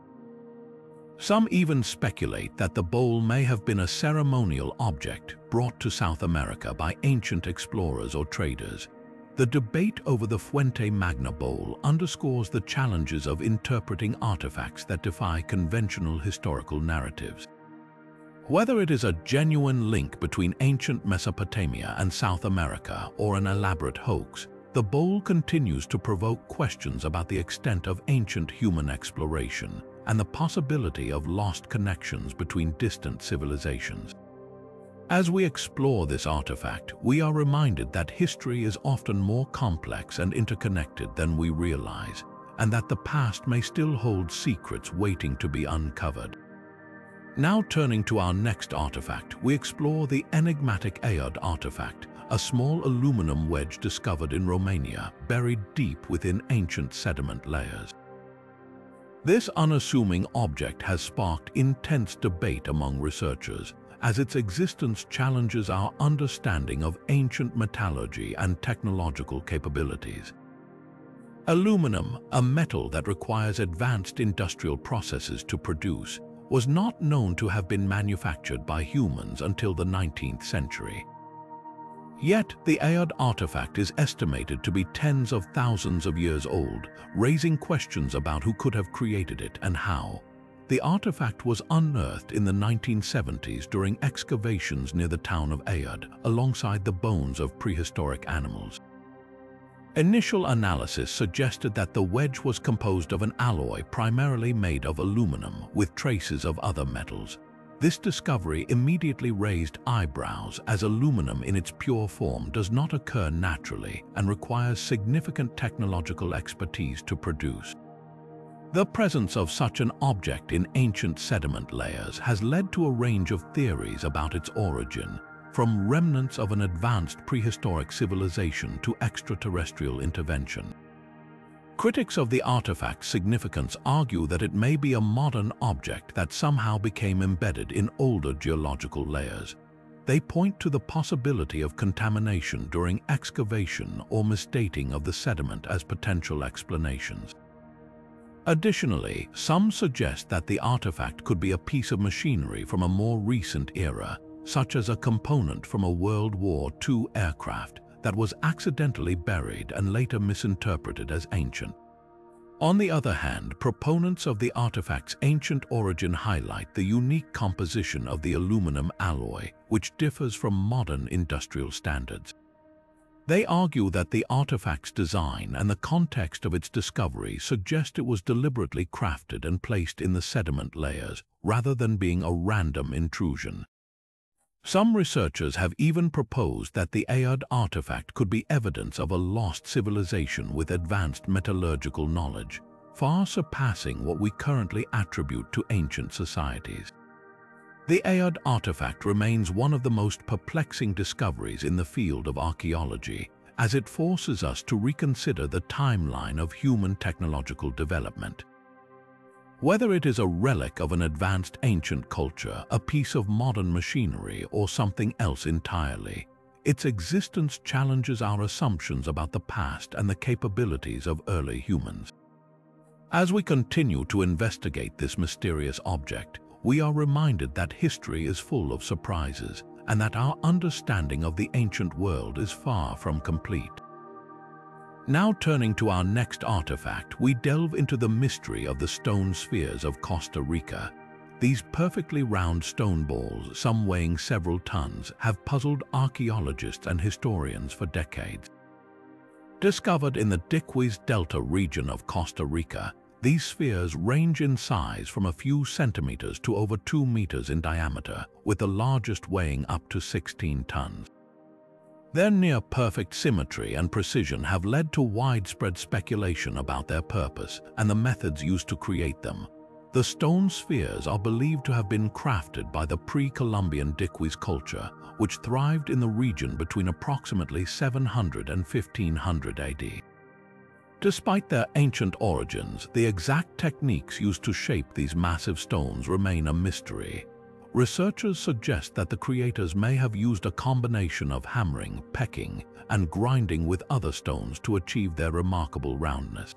Some even speculate that the bowl may have been a ceremonial object brought to South America by ancient explorers or traders. The debate over the Fuente Magna Bowl underscores the challenges of interpreting artifacts that defy conventional historical narratives. Whether it is a genuine link between ancient Mesopotamia and South America or an elaborate hoax, the bowl continues to provoke questions about the extent of ancient human exploration and the possibility of lost connections between distant civilizations. As we explore this artifact, we are reminded that history is often more complex and interconnected than we realize, and that the past may still hold secrets waiting to be uncovered. Now turning to our next artifact, we explore the enigmatic Ayod artifact, a small aluminum wedge discovered in Romania, buried deep within ancient sediment layers. This unassuming object has sparked intense debate among researchers, as its existence challenges our understanding of ancient metallurgy and technological capabilities. Aluminum, a metal that requires advanced industrial processes to produce, was not known to have been manufactured by humans until the 19th century. Yet, the Ayod artifact is estimated to be tens of thousands of years old, raising questions about who could have created it and how. The artifact was unearthed in the 1970s during excavations near the town of Ayod, alongside the bones of prehistoric animals. Initial analysis suggested that the wedge was composed of an alloy primarily made of aluminum with traces of other metals. This discovery immediately raised eyebrows, as aluminum in its pure form does not occur naturally and requires significant technological expertise to produce. The presence of such an object in ancient sediment layers has led to a range of theories about its origin, from remnants of an advanced prehistoric civilization to extraterrestrial intervention. Critics of the artifact's significance argue that it may be a modern object that somehow became embedded in older geological layers. They point to the possibility of contamination during excavation or misdating of the sediment as potential explanations. Additionally, some suggest that the artifact could be a piece of machinery from a more recent era, such as a component from a World War II aircraft that was accidentally buried and later misinterpreted as ancient. On the other hand, proponents of the artifact's ancient origin highlight the unique composition of the aluminum alloy, which differs from modern industrial standards. They argue that the artifact's design and the context of its discovery suggest it was deliberately crafted and placed in the sediment layers, rather than being a random intrusion. Some researchers have even proposed that the Ayod artifact could be evidence of a lost civilization with advanced metallurgical knowledge, far surpassing what we currently attribute to ancient societies. The Ayod artifact remains one of the most perplexing discoveries in the field of archaeology, as it forces us to reconsider the timeline of human technological development. Whether it is a relic of an advanced ancient culture, a piece of modern machinery, or something else entirely, its existence challenges our assumptions about the past and the capabilities of early humans. As we continue to investigate this mysterious object, we are reminded that history is full of surprises and that our understanding of the ancient world is far from complete. Now turning to our next artifact, we delve into the mystery of the stone spheres of Costa Rica. These perfectly round stone balls, some weighing several tons, have puzzled archaeologists and historians for decades. Discovered in the Diquis Delta region of Costa Rica, these spheres range in size from a few centimeters to over 2 meters in diameter, with the largest weighing up to 16 tons. Their near-perfect symmetry and precision have led to widespread speculation about their purpose and the methods used to create them. The stone spheres are believed to have been crafted by the pre-Columbian Diquis culture, which thrived in the region between approximately 700 and 1500 AD. Despite their ancient origins, the exact techniques used to shape these massive stones remain a mystery. Researchers suggest that the creators may have used a combination of hammering, pecking, and grinding with other stones to achieve their remarkable roundness.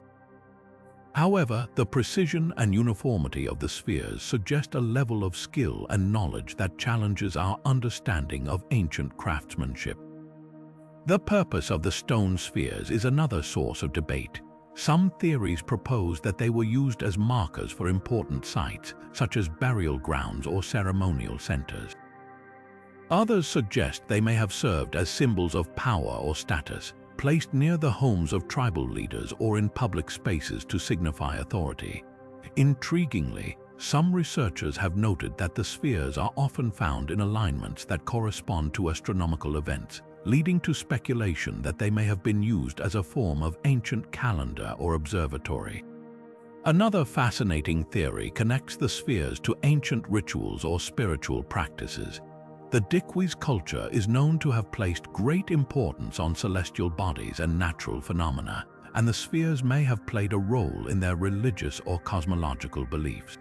However, the precision and uniformity of the spheres suggest a level of skill and knowledge that challenges our understanding of ancient craftsmanship. The purpose of the stone spheres is another source of debate. Some theories propose that they were used as markers for important sites, such as burial grounds or ceremonial centers. Others suggest they may have served as symbols of power or status, placed near the homes of tribal leaders or in public spaces to signify authority. Intriguingly, some researchers have noted that the spheres are often found in alignments that correspond to astronomical events, leading to speculation that they may have been used as a form of ancient calendar or observatory. Another fascinating theory connects the spheres to ancient rituals or spiritual practices. The Diquis culture is known to have placed great importance on celestial bodies and natural phenomena, and the spheres may have played a role in their religious or cosmological beliefs.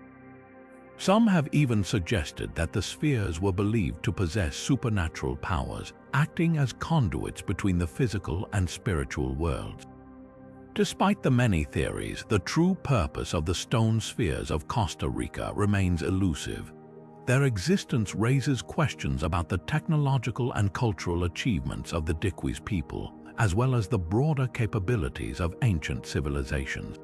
Some have even suggested that the spheres were believed to possess supernatural powers, acting as conduits between the physical and spiritual worlds. Despite the many theories, the true purpose of the stone spheres of Costa Rica remains elusive. Their existence raises questions about the technological and cultural achievements of the Diquis people, as well as the broader capabilities of ancient civilizations.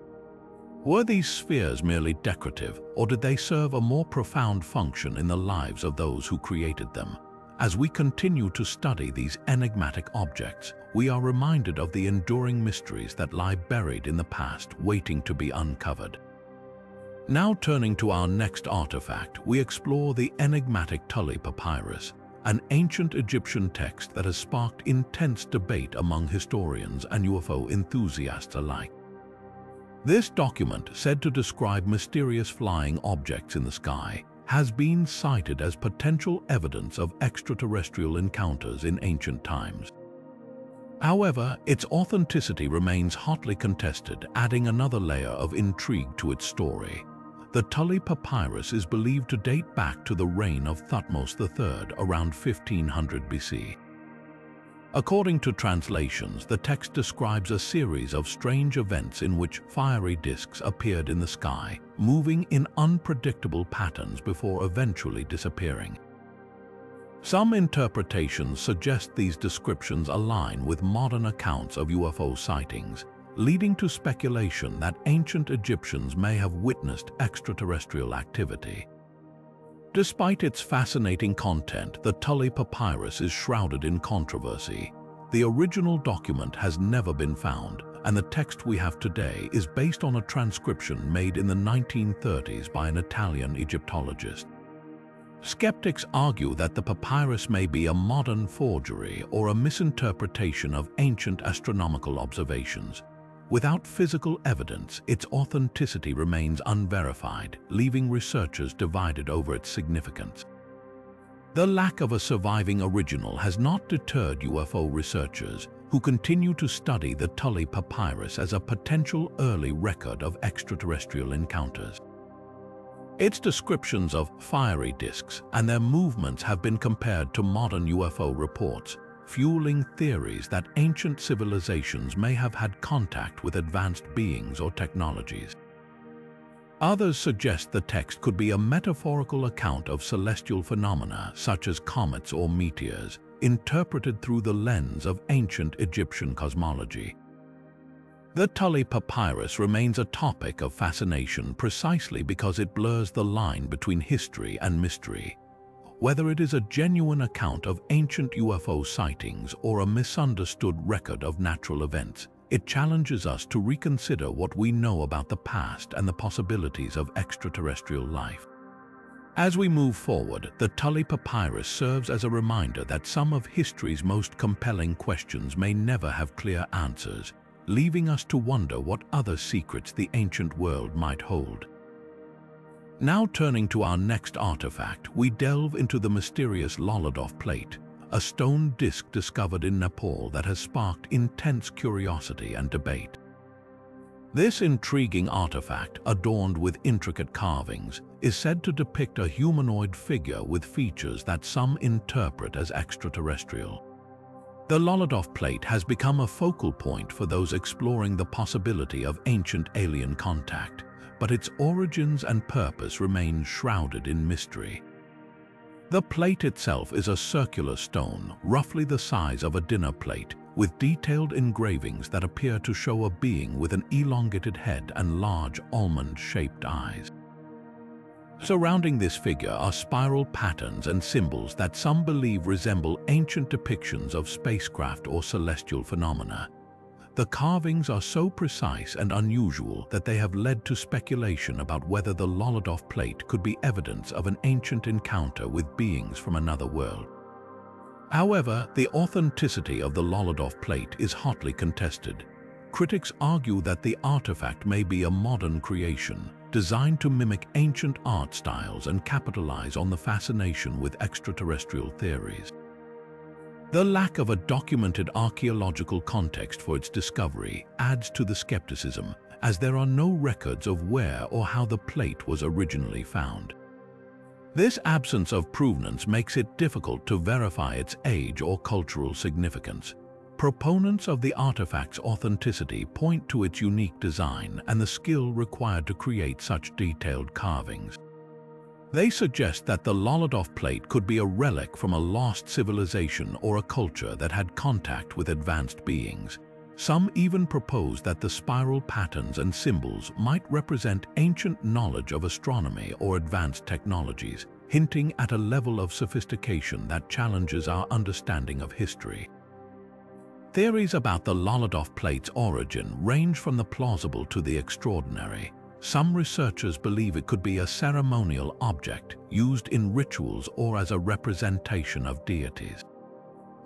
Were these spheres merely decorative, or did they serve a more profound function in the lives of those who created them? As we continue to study these enigmatic objects, we are reminded of the enduring mysteries that lie buried in the past, waiting to be uncovered. Now turning to our next artifact, we explore the enigmatic Tully Papyrus, an ancient Egyptian text that has sparked intense debate among historians and UFO enthusiasts alike. This document, said to describe mysterious flying objects in the sky, has been cited as potential evidence of extraterrestrial encounters in ancient times. However, its authenticity remains hotly contested, adding another layer of intrigue to its story. The Tully Papyrus is believed to date back to the reign of Thutmose III around 1500 BC. According to translations, the text describes a series of strange events in which fiery disks appeared in the sky, moving in unpredictable patterns before eventually disappearing. Some interpretations suggest these descriptions align with modern accounts of UFO sightings, leading to speculation that ancient Egyptians may have witnessed extraterrestrial activity. Despite its fascinating content, the Tully Papyrus is shrouded in controversy. The original document has never been found, and the text we have today is based on a transcription made in the 1930s by an Italian Egyptologist. Skeptics argue that the papyrus may be a modern forgery or a misinterpretation of ancient astronomical observations. Without physical evidence, its authenticity remains unverified, leaving researchers divided over its significance. The lack of a surviving original has not deterred UFO researchers, who continue to study the Tully Papyrus as a potential early record of extraterrestrial encounters. Its descriptions of fiery disks and their movements have been compared to modern UFO reports, fueling theories that ancient civilizations may have had contact with advanced beings or technologies. Others suggest the text could be a metaphorical account of celestial phenomena such as comets or meteors, interpreted through the lens of ancient Egyptian cosmology. The Tully Papyrus remains a topic of fascination precisely because it blurs the line between history and mystery. Whether it is a genuine account of ancient UFO sightings or a misunderstood record of natural events, it challenges us to reconsider what we know about the past and the possibilities of extraterrestrial life. As we move forward, the Tully Papyrus serves as a reminder that some of history's most compelling questions may never have clear answers, leaving us to wonder what other secrets the ancient world might hold. Now turning to our next artifact, we delve into the mysterious Lolodov Plate, a stone disc discovered in Nepal that has sparked intense curiosity and debate. This intriguing artifact, adorned with intricate carvings, is said to depict a humanoid figure with features that some interpret as extraterrestrial. The Lolodov Plate has become a focal point for those exploring the possibility of ancient alien contact, but its origins and purpose remain shrouded in mystery. The plate itself is a circular stone, roughly the size of a dinner plate, with detailed engravings that appear to show a being with an elongated head and large almond-shaped eyes. Surrounding this figure are spiral patterns and symbols that some believe resemble ancient depictions of spacecraft or celestial phenomena. The carvings are so precise and unusual that they have led to speculation about whether the Lolodov Plate could be evidence of an ancient encounter with beings from another world. However, the authenticity of the Lolodov Plate is hotly contested. Critics argue that the artifact may be a modern creation, designed to mimic ancient art styles and capitalize on the fascination with extraterrestrial theories. The lack of a documented archaeological context for its discovery adds to the skepticism, as there are no records of where or how the plate was originally found. This absence of provenance makes it difficult to verify its age or cultural significance. Proponents of the artifact's authenticity point to its unique design and the skill required to create such detailed carvings. They suggest that the Lolodov Plate could be a relic from a lost civilization or a culture that had contact with advanced beings. Some even propose that the spiral patterns and symbols might represent ancient knowledge of astronomy or advanced technologies, hinting at a level of sophistication that challenges our understanding of history. Theories about the Lolodov Plate's origin range from the plausible to the extraordinary. Some researchers believe it could be a ceremonial object used in rituals or as a representation of deities.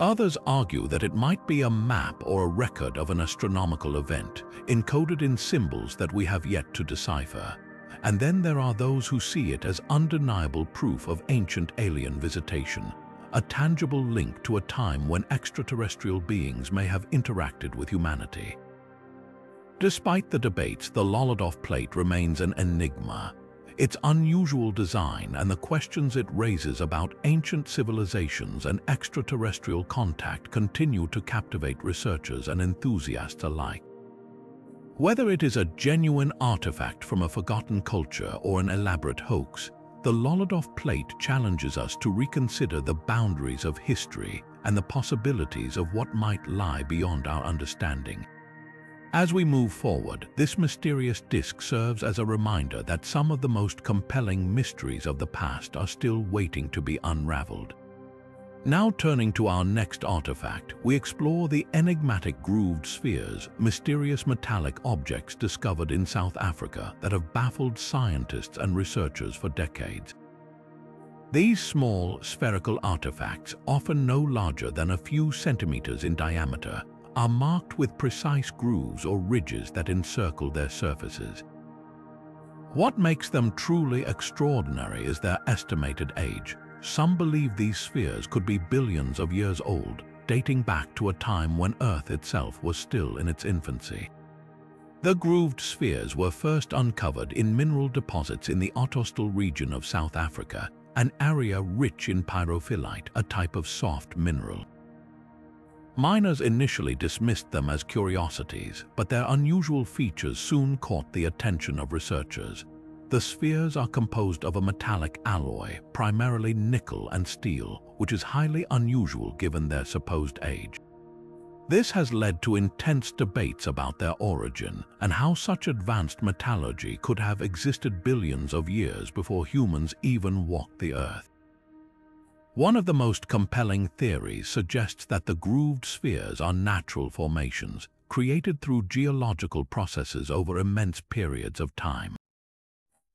Others argue that it might be a map or a record of an astronomical event, encoded in symbols that we have yet to decipher. And then there are those who see it as undeniable proof of ancient alien visitation, a tangible link to a time when extraterrestrial beings may have interacted with humanity. Despite the debates, the Lolodov Plate remains an enigma. Its unusual design and the questions it raises about ancient civilizations and extraterrestrial contact continue to captivate researchers and enthusiasts alike. Whether it is a genuine artifact from a forgotten culture or an elaborate hoax, the Lolodov Plate challenges us to reconsider the boundaries of history and the possibilities of what might lie beyond our understanding. As we move forward, this mysterious disk serves as a reminder that some of the most compelling mysteries of the past are still waiting to be unraveled. Now turning to our next artifact, we explore the enigmatic grooved spheres, mysterious metallic objects discovered in South Africa that have baffled scientists and researchers for decades. These small, spherical artifacts, often no larger than a few centimeters in diameter, are marked with precise grooves or ridges that encircle their surfaces. What makes them truly extraordinary is their estimated age. Some believe these spheres could be billions of years old, dating back to a time when Earth itself was still in its infancy. The grooved spheres were first uncovered in mineral deposits in the Ottosdal region of South Africa, an area rich in pyrophyllite, a type of soft mineral. Miners initially dismissed them as curiosities, but their unusual features soon caught the attention of researchers. The spheres are composed of a metallic alloy, primarily nickel and steel, which is highly unusual given their supposed age. This has led to intense debates about their origin and how such advanced metallurgy could have existed billions of years before humans even walked the Earth. One of the most compelling theories suggests that the grooved spheres are natural formations, created through geological processes over immense periods of time.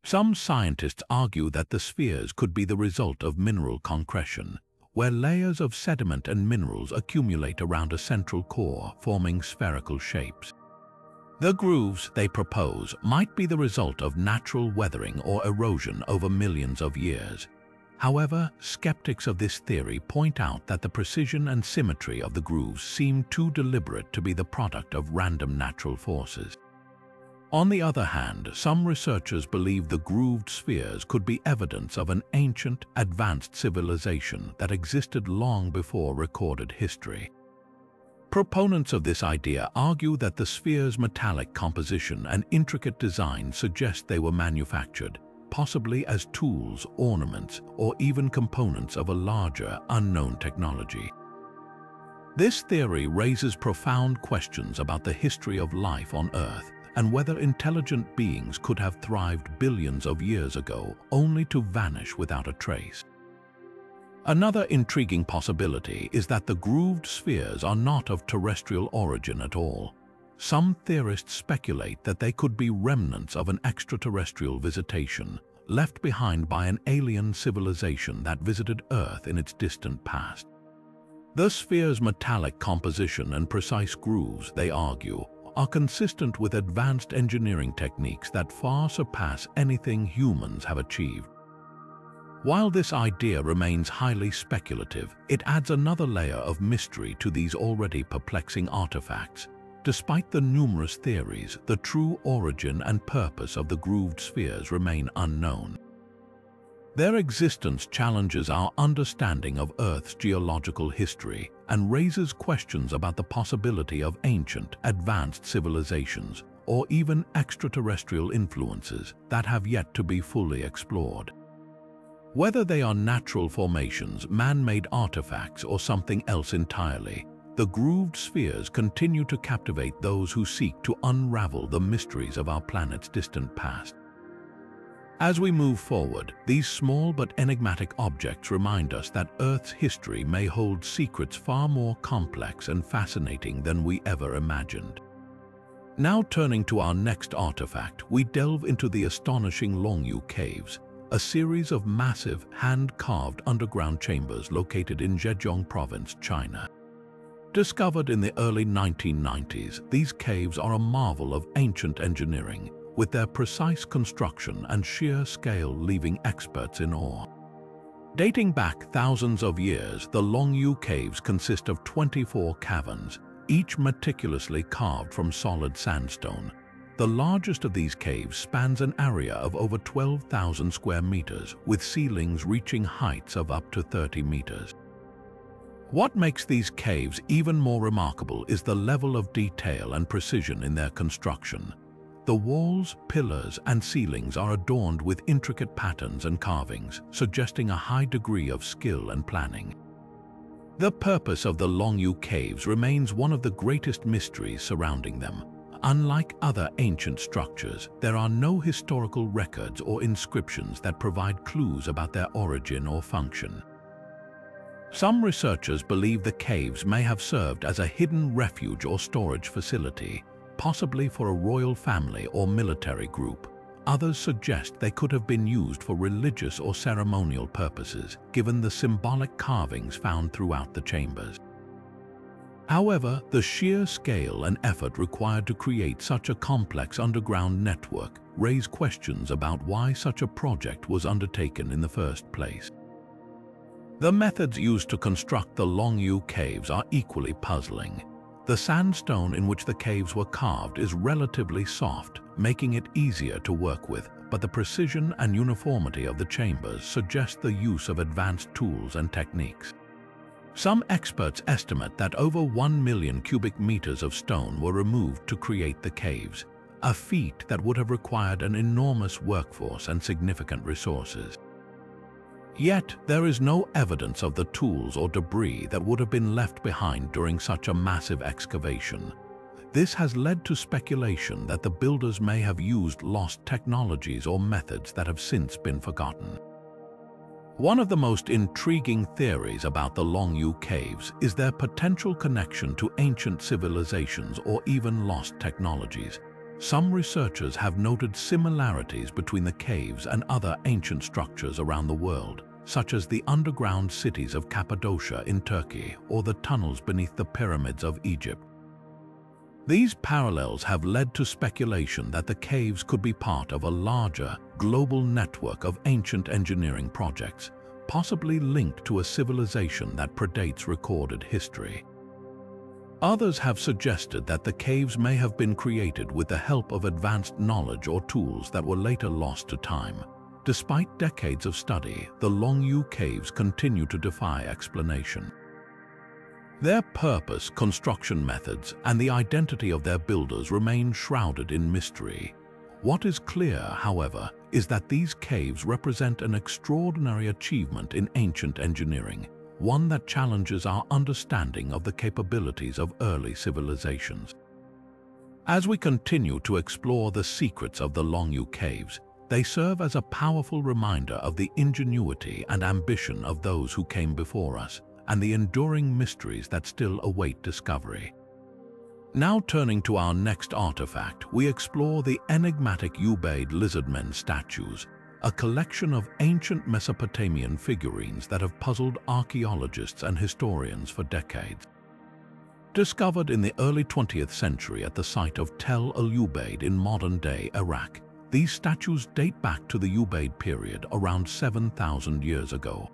Some scientists argue that the spheres could be the result of mineral concretion, where layers of sediment and minerals accumulate around a central core, forming spherical shapes. The grooves, they propose, might be the result of natural weathering or erosion over millions of years. However, skeptics of this theory point out that the precision and symmetry of the grooves seem too deliberate to be the product of random natural forces. On the other hand, some researchers believe the grooved spheres could be evidence of an ancient, advanced civilization that existed long before recorded history. Proponents of this idea argue that the sphere's metallic composition and intricate design suggest they were manufactured, possibly as tools, ornaments, or even components of a larger, unknown technology. This theory raises profound questions about the history of life on Earth and whether intelligent beings could have thrived billions of years ago only to vanish without a trace. Another intriguing possibility is that the grooved spheres are not of terrestrial origin at all. Some theorists speculate that they could be remnants of an extraterrestrial visitation, left behind by an alien civilization that visited Earth in its distant past. The sphere's metallic composition and precise grooves, they argue, are consistent with advanced engineering techniques that far surpass anything humans have achieved. While this idea remains highly speculative, it adds another layer of mystery to these already perplexing artifacts. Despite the numerous theories, the true origin and purpose of the grooved spheres remain unknown. Their existence challenges our understanding of Earth's geological history and raises questions about the possibility of ancient, advanced civilizations or even extraterrestrial influences that have yet to be fully explored. Whether they are natural formations, man-made artifacts, or something else entirely, the grooved spheres continue to captivate those who seek to unravel the mysteries of our planet's distant past. As we move forward, these small but enigmatic objects remind us that Earth's history may hold secrets far more complex and fascinating than we ever imagined. Now turning to our next artifact, we delve into the astonishing Longyu Caves, a series of massive, hand-carved underground chambers located in Zhejiang Province, China. Discovered in the early 1990s, these caves are a marvel of ancient engineering, with their precise construction and sheer scale leaving experts in awe. Dating back thousands of years, the Longyu Caves consist of 24 caverns, each meticulously carved from solid sandstone. The largest of these caves spans an area of over 12,000 square meters, with ceilings reaching heights of up to 30 meters. What makes these caves even more remarkable is the level of detail and precision in their construction. The walls, pillars, and ceilings are adorned with intricate patterns and carvings, suggesting a high degree of skill and planning. The purpose of the Longyou caves remains one of the greatest mysteries surrounding them. Unlike other ancient structures, there are no historical records or inscriptions that provide clues about their origin or function. Some researchers believe the caves may have served as a hidden refuge or storage facility, possibly for a royal family or military group. Others suggest they could have been used for religious or ceremonial purposes, given the symbolic carvings found throughout the chambers. However, the sheer scale and effort required to create such a complex underground network raise questions about why such a project was undertaken in the first place. The methods used to construct the Longyou caves are equally puzzling. The sandstone in which the caves were carved is relatively soft, making it easier to work with, but the precision and uniformity of the chambers suggest the use of advanced tools and techniques. Some experts estimate that over 1 million cubic meters of stone were removed to create the caves, a feat that would have required an enormous workforce and significant resources. Yet, there is no evidence of the tools or debris that would have been left behind during such a massive excavation. This has led to speculation that the builders may have used lost technologies or methods that have since been forgotten. One of the most intriguing theories about the Longyou caves is their potential connection to ancient civilizations or even lost technologies. Some researchers have noted similarities between the caves and other ancient structures around the world, such as the underground cities of Cappadocia in Turkey or the tunnels beneath the pyramids of Egypt. These parallels have led to speculation that the caves could be part of a larger, global network of ancient engineering projects, possibly linked to a civilization that predates recorded history. Others have suggested that the caves may have been created with the help of advanced knowledge or tools that were later lost to time. Despite decades of study, the Longyou caves continue to defy explanation. Their purpose, construction methods, and the identity of their builders remain shrouded in mystery. What is clear, however, is that these caves represent an extraordinary achievement in ancient engineering, one that challenges our understanding of the capabilities of early civilizations. As we continue to explore the secrets of the Longyou caves, they serve as a powerful reminder of the ingenuity and ambition of those who came before us, and the enduring mysteries that still await discovery. Now turning to our next artifact, we explore the enigmatic Ubaid lizardmen statues, a collection of ancient Mesopotamian figurines that have puzzled archaeologists and historians for decades. Discovered in the early 20th century at the site of Tel el-Ubaid in modern-day Iraq, these statues date back to the Ubaid period around 7,000 years ago.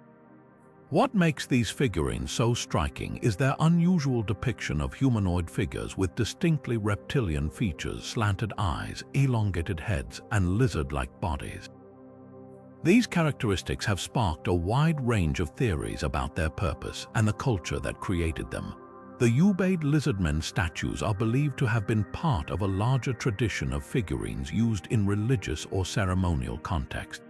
What makes these figurines so striking is their unusual depiction of humanoid figures with distinctly reptilian features, slanted eyes, elongated heads, and lizard-like bodies. These characteristics have sparked a wide range of theories about their purpose and the culture that created them. The Ubaid lizardmen statues are believed to have been part of a larger tradition of figurines used in religious or ceremonial context.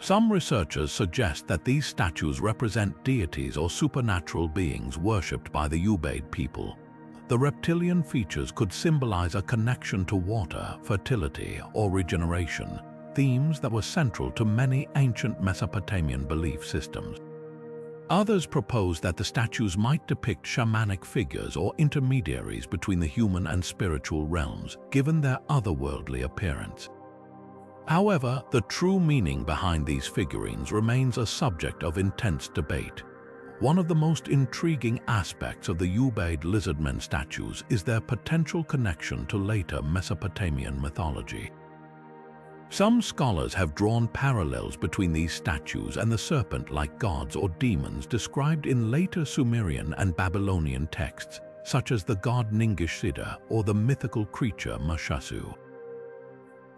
Some researchers suggest that these statues represent deities or supernatural beings worshipped by the Ubaid people. The reptilian features could symbolize a connection to water, fertility, or regeneration, themes that were central to many ancient Mesopotamian belief systems. Others propose that the statues might depict shamanic figures or intermediaries between the human and spiritual realms, given their otherworldly appearance. However, the true meaning behind these figurines remains a subject of intense debate. One of the most intriguing aspects of the Ubaid lizardmen statues is their potential connection to later Mesopotamian mythology. Some scholars have drawn parallels between these statues and the serpent-like gods or demons described in later Sumerian and Babylonian texts, such as the god Ningishzida or the mythical creature Mashasu.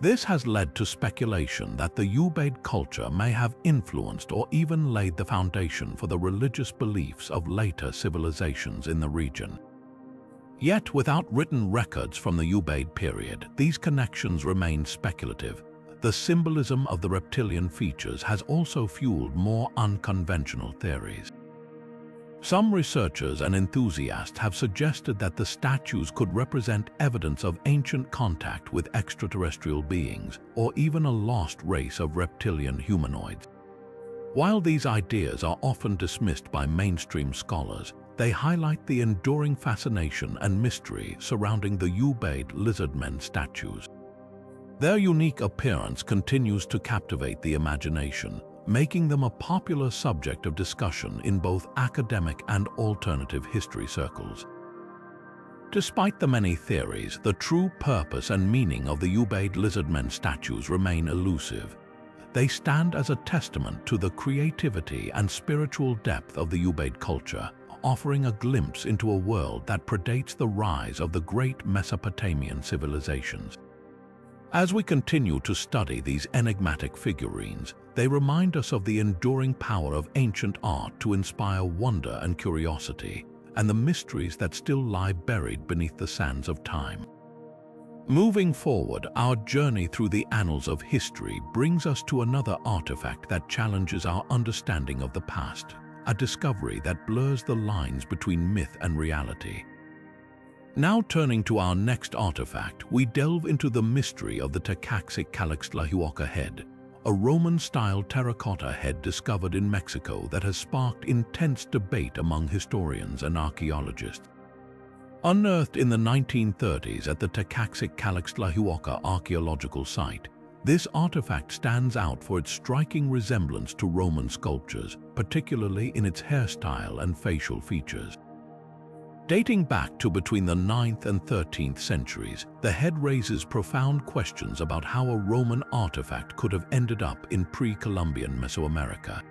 This has led to speculation that the Ubaid culture may have influenced or even laid the foundation for the religious beliefs of later civilizations in the region. Yet, without written records from the Ubaid period, these connections remain speculative. The symbolism of the reptilian features has also fueled more unconventional theories. Some researchers and enthusiasts have suggested that the statues could represent evidence of ancient contact with extraterrestrial beings, or even a lost race of reptilian humanoids. While these ideas are often dismissed by mainstream scholars, they highlight the enduring fascination and mystery surrounding the Ubaid lizardmen statues. Their unique appearance continues to captivate the imagination, making them a popular subject of discussion in both academic and alternative history circles. Despite the many theories, the true purpose and meaning of the Ubaid lizardmen statues remain elusive. They stand as a testament to the creativity and spiritual depth of the Ubaid culture, offering a glimpse into a world that predates the rise of the great Mesopotamian civilizations. As we continue to study these enigmatic figurines, they remind us of the enduring power of ancient art to inspire wonder and curiosity, and the mysteries that still lie buried beneath the sands of time. Moving forward, our journey through the annals of history brings us to another artifact that challenges our understanding of the past, a discovery that blurs the lines between myth and reality. Now turning to our next artifact, we delve into the mystery of the Tekaxitlahuaca head, a Roman-style terracotta head discovered in Mexico that has sparked intense debate among historians and archaeologists. Unearthed in the 1930s at the Tekaxitlahuaca archaeological site, this artifact stands out for its striking resemblance to Roman sculptures, particularly in its hairstyle and facial features. Dating back to between the 9th and 13th centuries, the head raises profound questions about how a Roman artifact could have ended up in pre-Columbian Mesoamerica.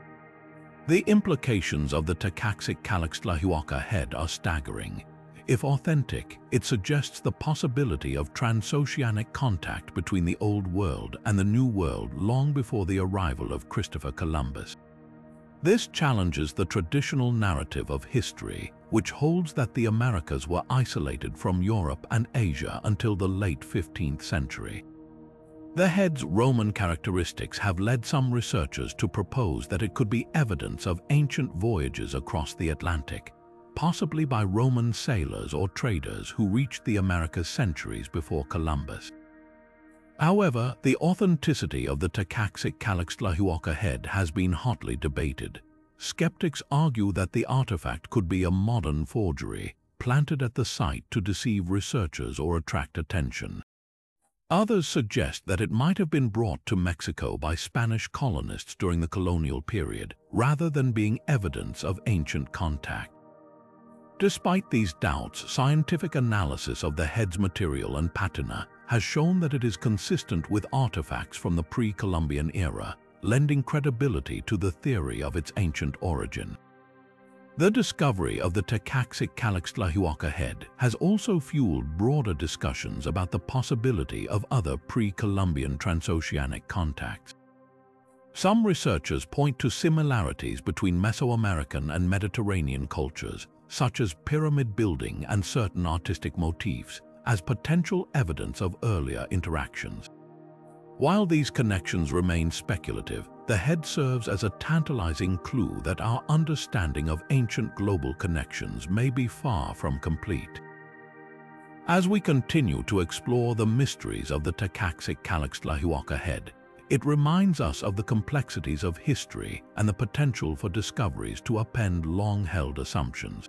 The implications of the Tekaxitlahuaca head are staggering. If authentic, it suggests the possibility of transoceanic contact between the Old World and the New World long before the arrival of Christopher Columbus. This challenges the traditional narrative of history, which holds that the Americas were isolated from Europe and Asia until the late 15th century. The head's Roman characteristics have led some researchers to propose that it could be evidence of ancient voyages across the Atlantic, possibly by Roman sailors or traders who reached the Americas centuries before Columbus. However, the authenticity of the Tekaxitlahuaca head has been hotly debated. Skeptics argue that the artifact could be a modern forgery, planted at the site to deceive researchers or attract attention. Others suggest that it might have been brought to Mexico by Spanish colonists during the colonial period, rather than being evidence of ancient contact. Despite these doubts, scientific analysis of the head's material and patina has shown that it is consistent with artifacts from the pre-Columbian era, lending credibility to the theory of its ancient origin. The discovery of the Tekaxitlahuaca head has also fueled broader discussions about the possibility of other pre-Columbian transoceanic contacts. Some researchers point to similarities between Mesoamerican and Mediterranean cultures, such as pyramid building and certain artistic motifs, as potential evidence of earlier interactions. While these connections remain speculative, the head serves as a tantalizing clue that our understanding of ancient global connections may be far from complete. As we continue to explore the mysteries of the Tekaxitlahuaca head, it reminds us of the complexities of history and the potential for discoveries to upend long-held assumptions.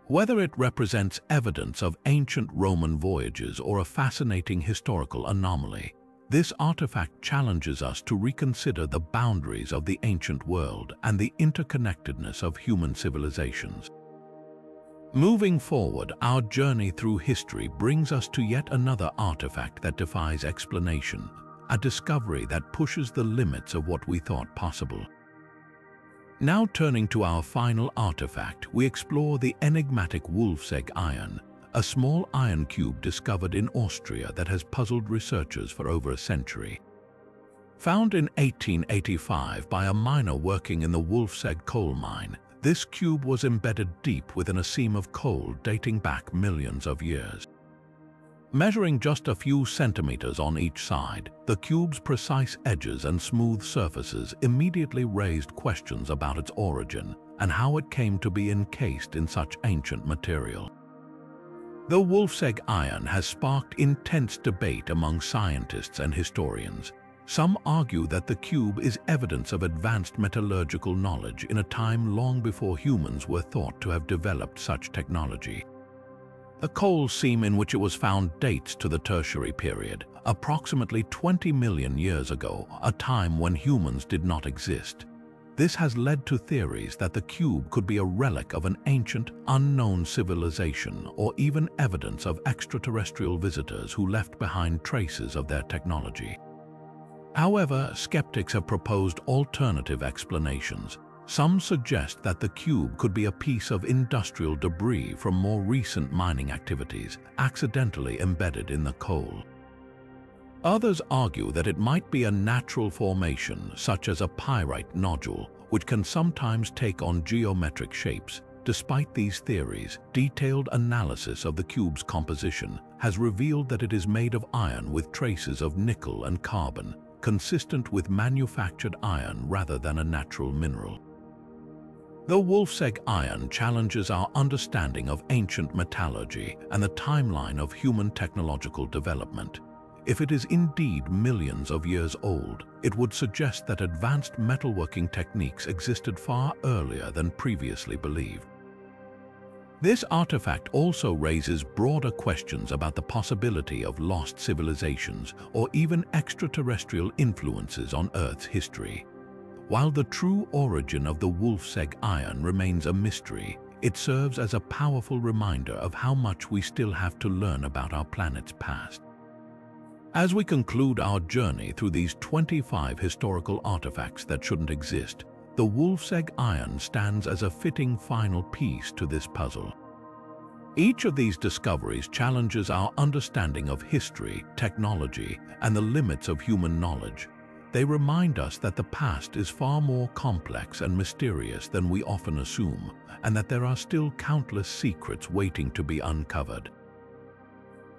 Whether it represents evidence of ancient Roman voyages or a fascinating historical anomaly, this artifact challenges us to reconsider the boundaries of the ancient world and the interconnectedness of human civilizations. Moving forward, our journey through history brings us to yet another artifact that defies explanation, a discovery that pushes the limits of what we thought possible. Now turning to our final artifact, we explore the enigmatic wolf's egg iron, a small iron cube discovered in Austria that has puzzled researchers for over a century. Found in 1885 by a miner working in the Wolf's Egg coal mine, This cube was embedded deep within a seam of coal dating back millions of years. Measuring just a few centimeters on each side, the cube's precise edges and smooth surfaces immediately raised questions about its origin and how it came to be encased in such ancient material. The wolf's egg iron has sparked intense debate among scientists and historians. Some argue that the cube is evidence of advanced metallurgical knowledge in a time long before humans were thought to have developed such technology. The coal seam in which it was found dates to the Tertiary period, approximately 20 million years ago, a time when humans did not exist. This has led to theories that the cube could be a relic of an ancient, unknown civilization or even evidence of extraterrestrial visitors who left behind traces of their technology. However, skeptics have proposed alternative explanations. Some suggest that the cube could be a piece of industrial debris from more recent mining activities, accidentally embedded in the coal. Others argue that it might be a natural formation, such as a pyrite nodule, which can sometimes take on geometric shapes. Despite these theories, detailed analysis of the cube's composition has revealed that it is made of iron with traces of nickel and carbon, consistent with manufactured iron rather than a natural mineral. The wolf's egg iron challenges our understanding of ancient metallurgy and the timeline of human technological development. If it is indeed millions of years old, it would suggest that advanced metalworking techniques existed far earlier than previously believed. This artifact also raises broader questions about the possibility of lost civilizations or even extraterrestrial influences on Earth's history. While the true origin of the wolf's egg iron remains a mystery, it serves as a powerful reminder of how much we still have to learn about our planet's past. As we conclude our journey through these 25 historical artifacts that shouldn't exist, the wolf's egg iron stands as a fitting final piece to this puzzle. Each of these discoveries challenges our understanding of history, technology, and the limits of human knowledge. They remind us that the past is far more complex and mysterious than we often assume, and that there are still countless secrets waiting to be uncovered.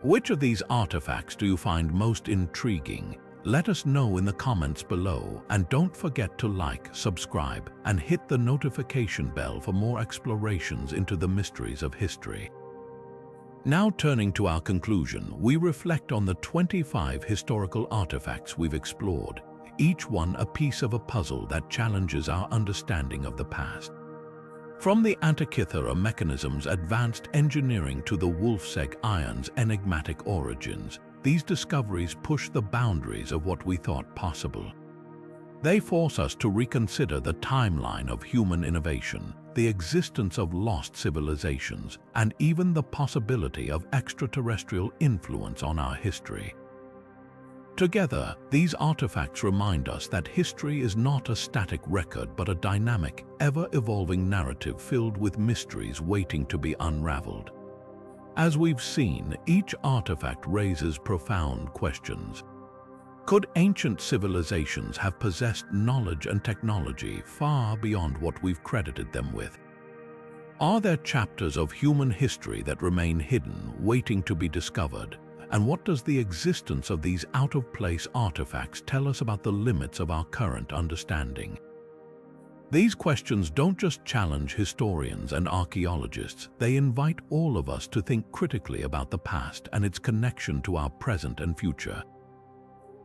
Which of these artifacts do you find most intriguing? Let us know in the comments below, and don't forget to like, subscribe, and hit the notification bell for more explorations into the mysteries of history. Now turning to our conclusion, we reflect on the 25 historical artifacts we've explored, each one a piece of a puzzle that challenges our understanding of the past. From the Antikythera Mechanism's advanced engineering to the wolf's egg iron's enigmatic origins, these discoveries push the boundaries of what we thought possible. They force us to reconsider the timeline of human innovation, the existence of lost civilizations, and even the possibility of extraterrestrial influence on our history. Together, these artifacts remind us that history is not a static record but a dynamic, ever-evolving narrative filled with mysteries waiting to be unraveled. As we've seen, each artifact raises profound questions. Could ancient civilizations have possessed knowledge and technology far beyond what we've credited them with? Are there chapters of human history that remain hidden, waiting to be discovered? And what does the existence of these out-of-place artifacts tell us about the limits of our current understanding? These questions don't just challenge historians and archaeologists, they invite all of us to think critically about the past and its connection to our present and future.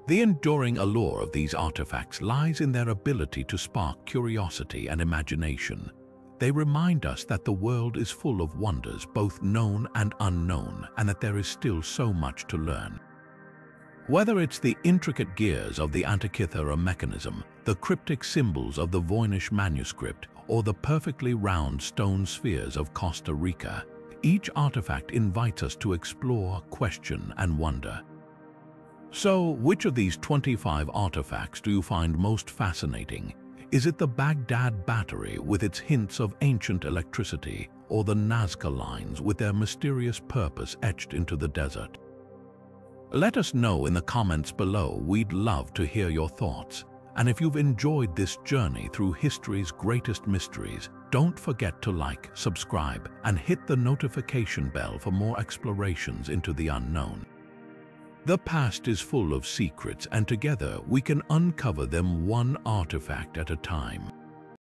The enduring allure of these artifacts lies in their ability to spark curiosity and imagination. They remind us that the world is full of wonders, both known and unknown, and that there is still so much to learn. Whether it's the intricate gears of the Antikythera Mechanism, the cryptic symbols of the Voynich Manuscript, or the perfectly round stone spheres of Costa Rica, each artifact invites us to explore, question, and wonder. So, which of these 25 artifacts do you find most fascinating? Is it the Baghdad Battery with its hints of ancient electricity, or the Nazca lines with their mysterious purpose etched into the desert? Let us know in the comments below. We'd love to hear your thoughts. And if you've enjoyed this journey through history's greatest mysteries, Don't forget to like, subscribe, and hit the notification bell for more explorations into the unknown. The past is full of secrets, and together we can uncover them one artifact at a time.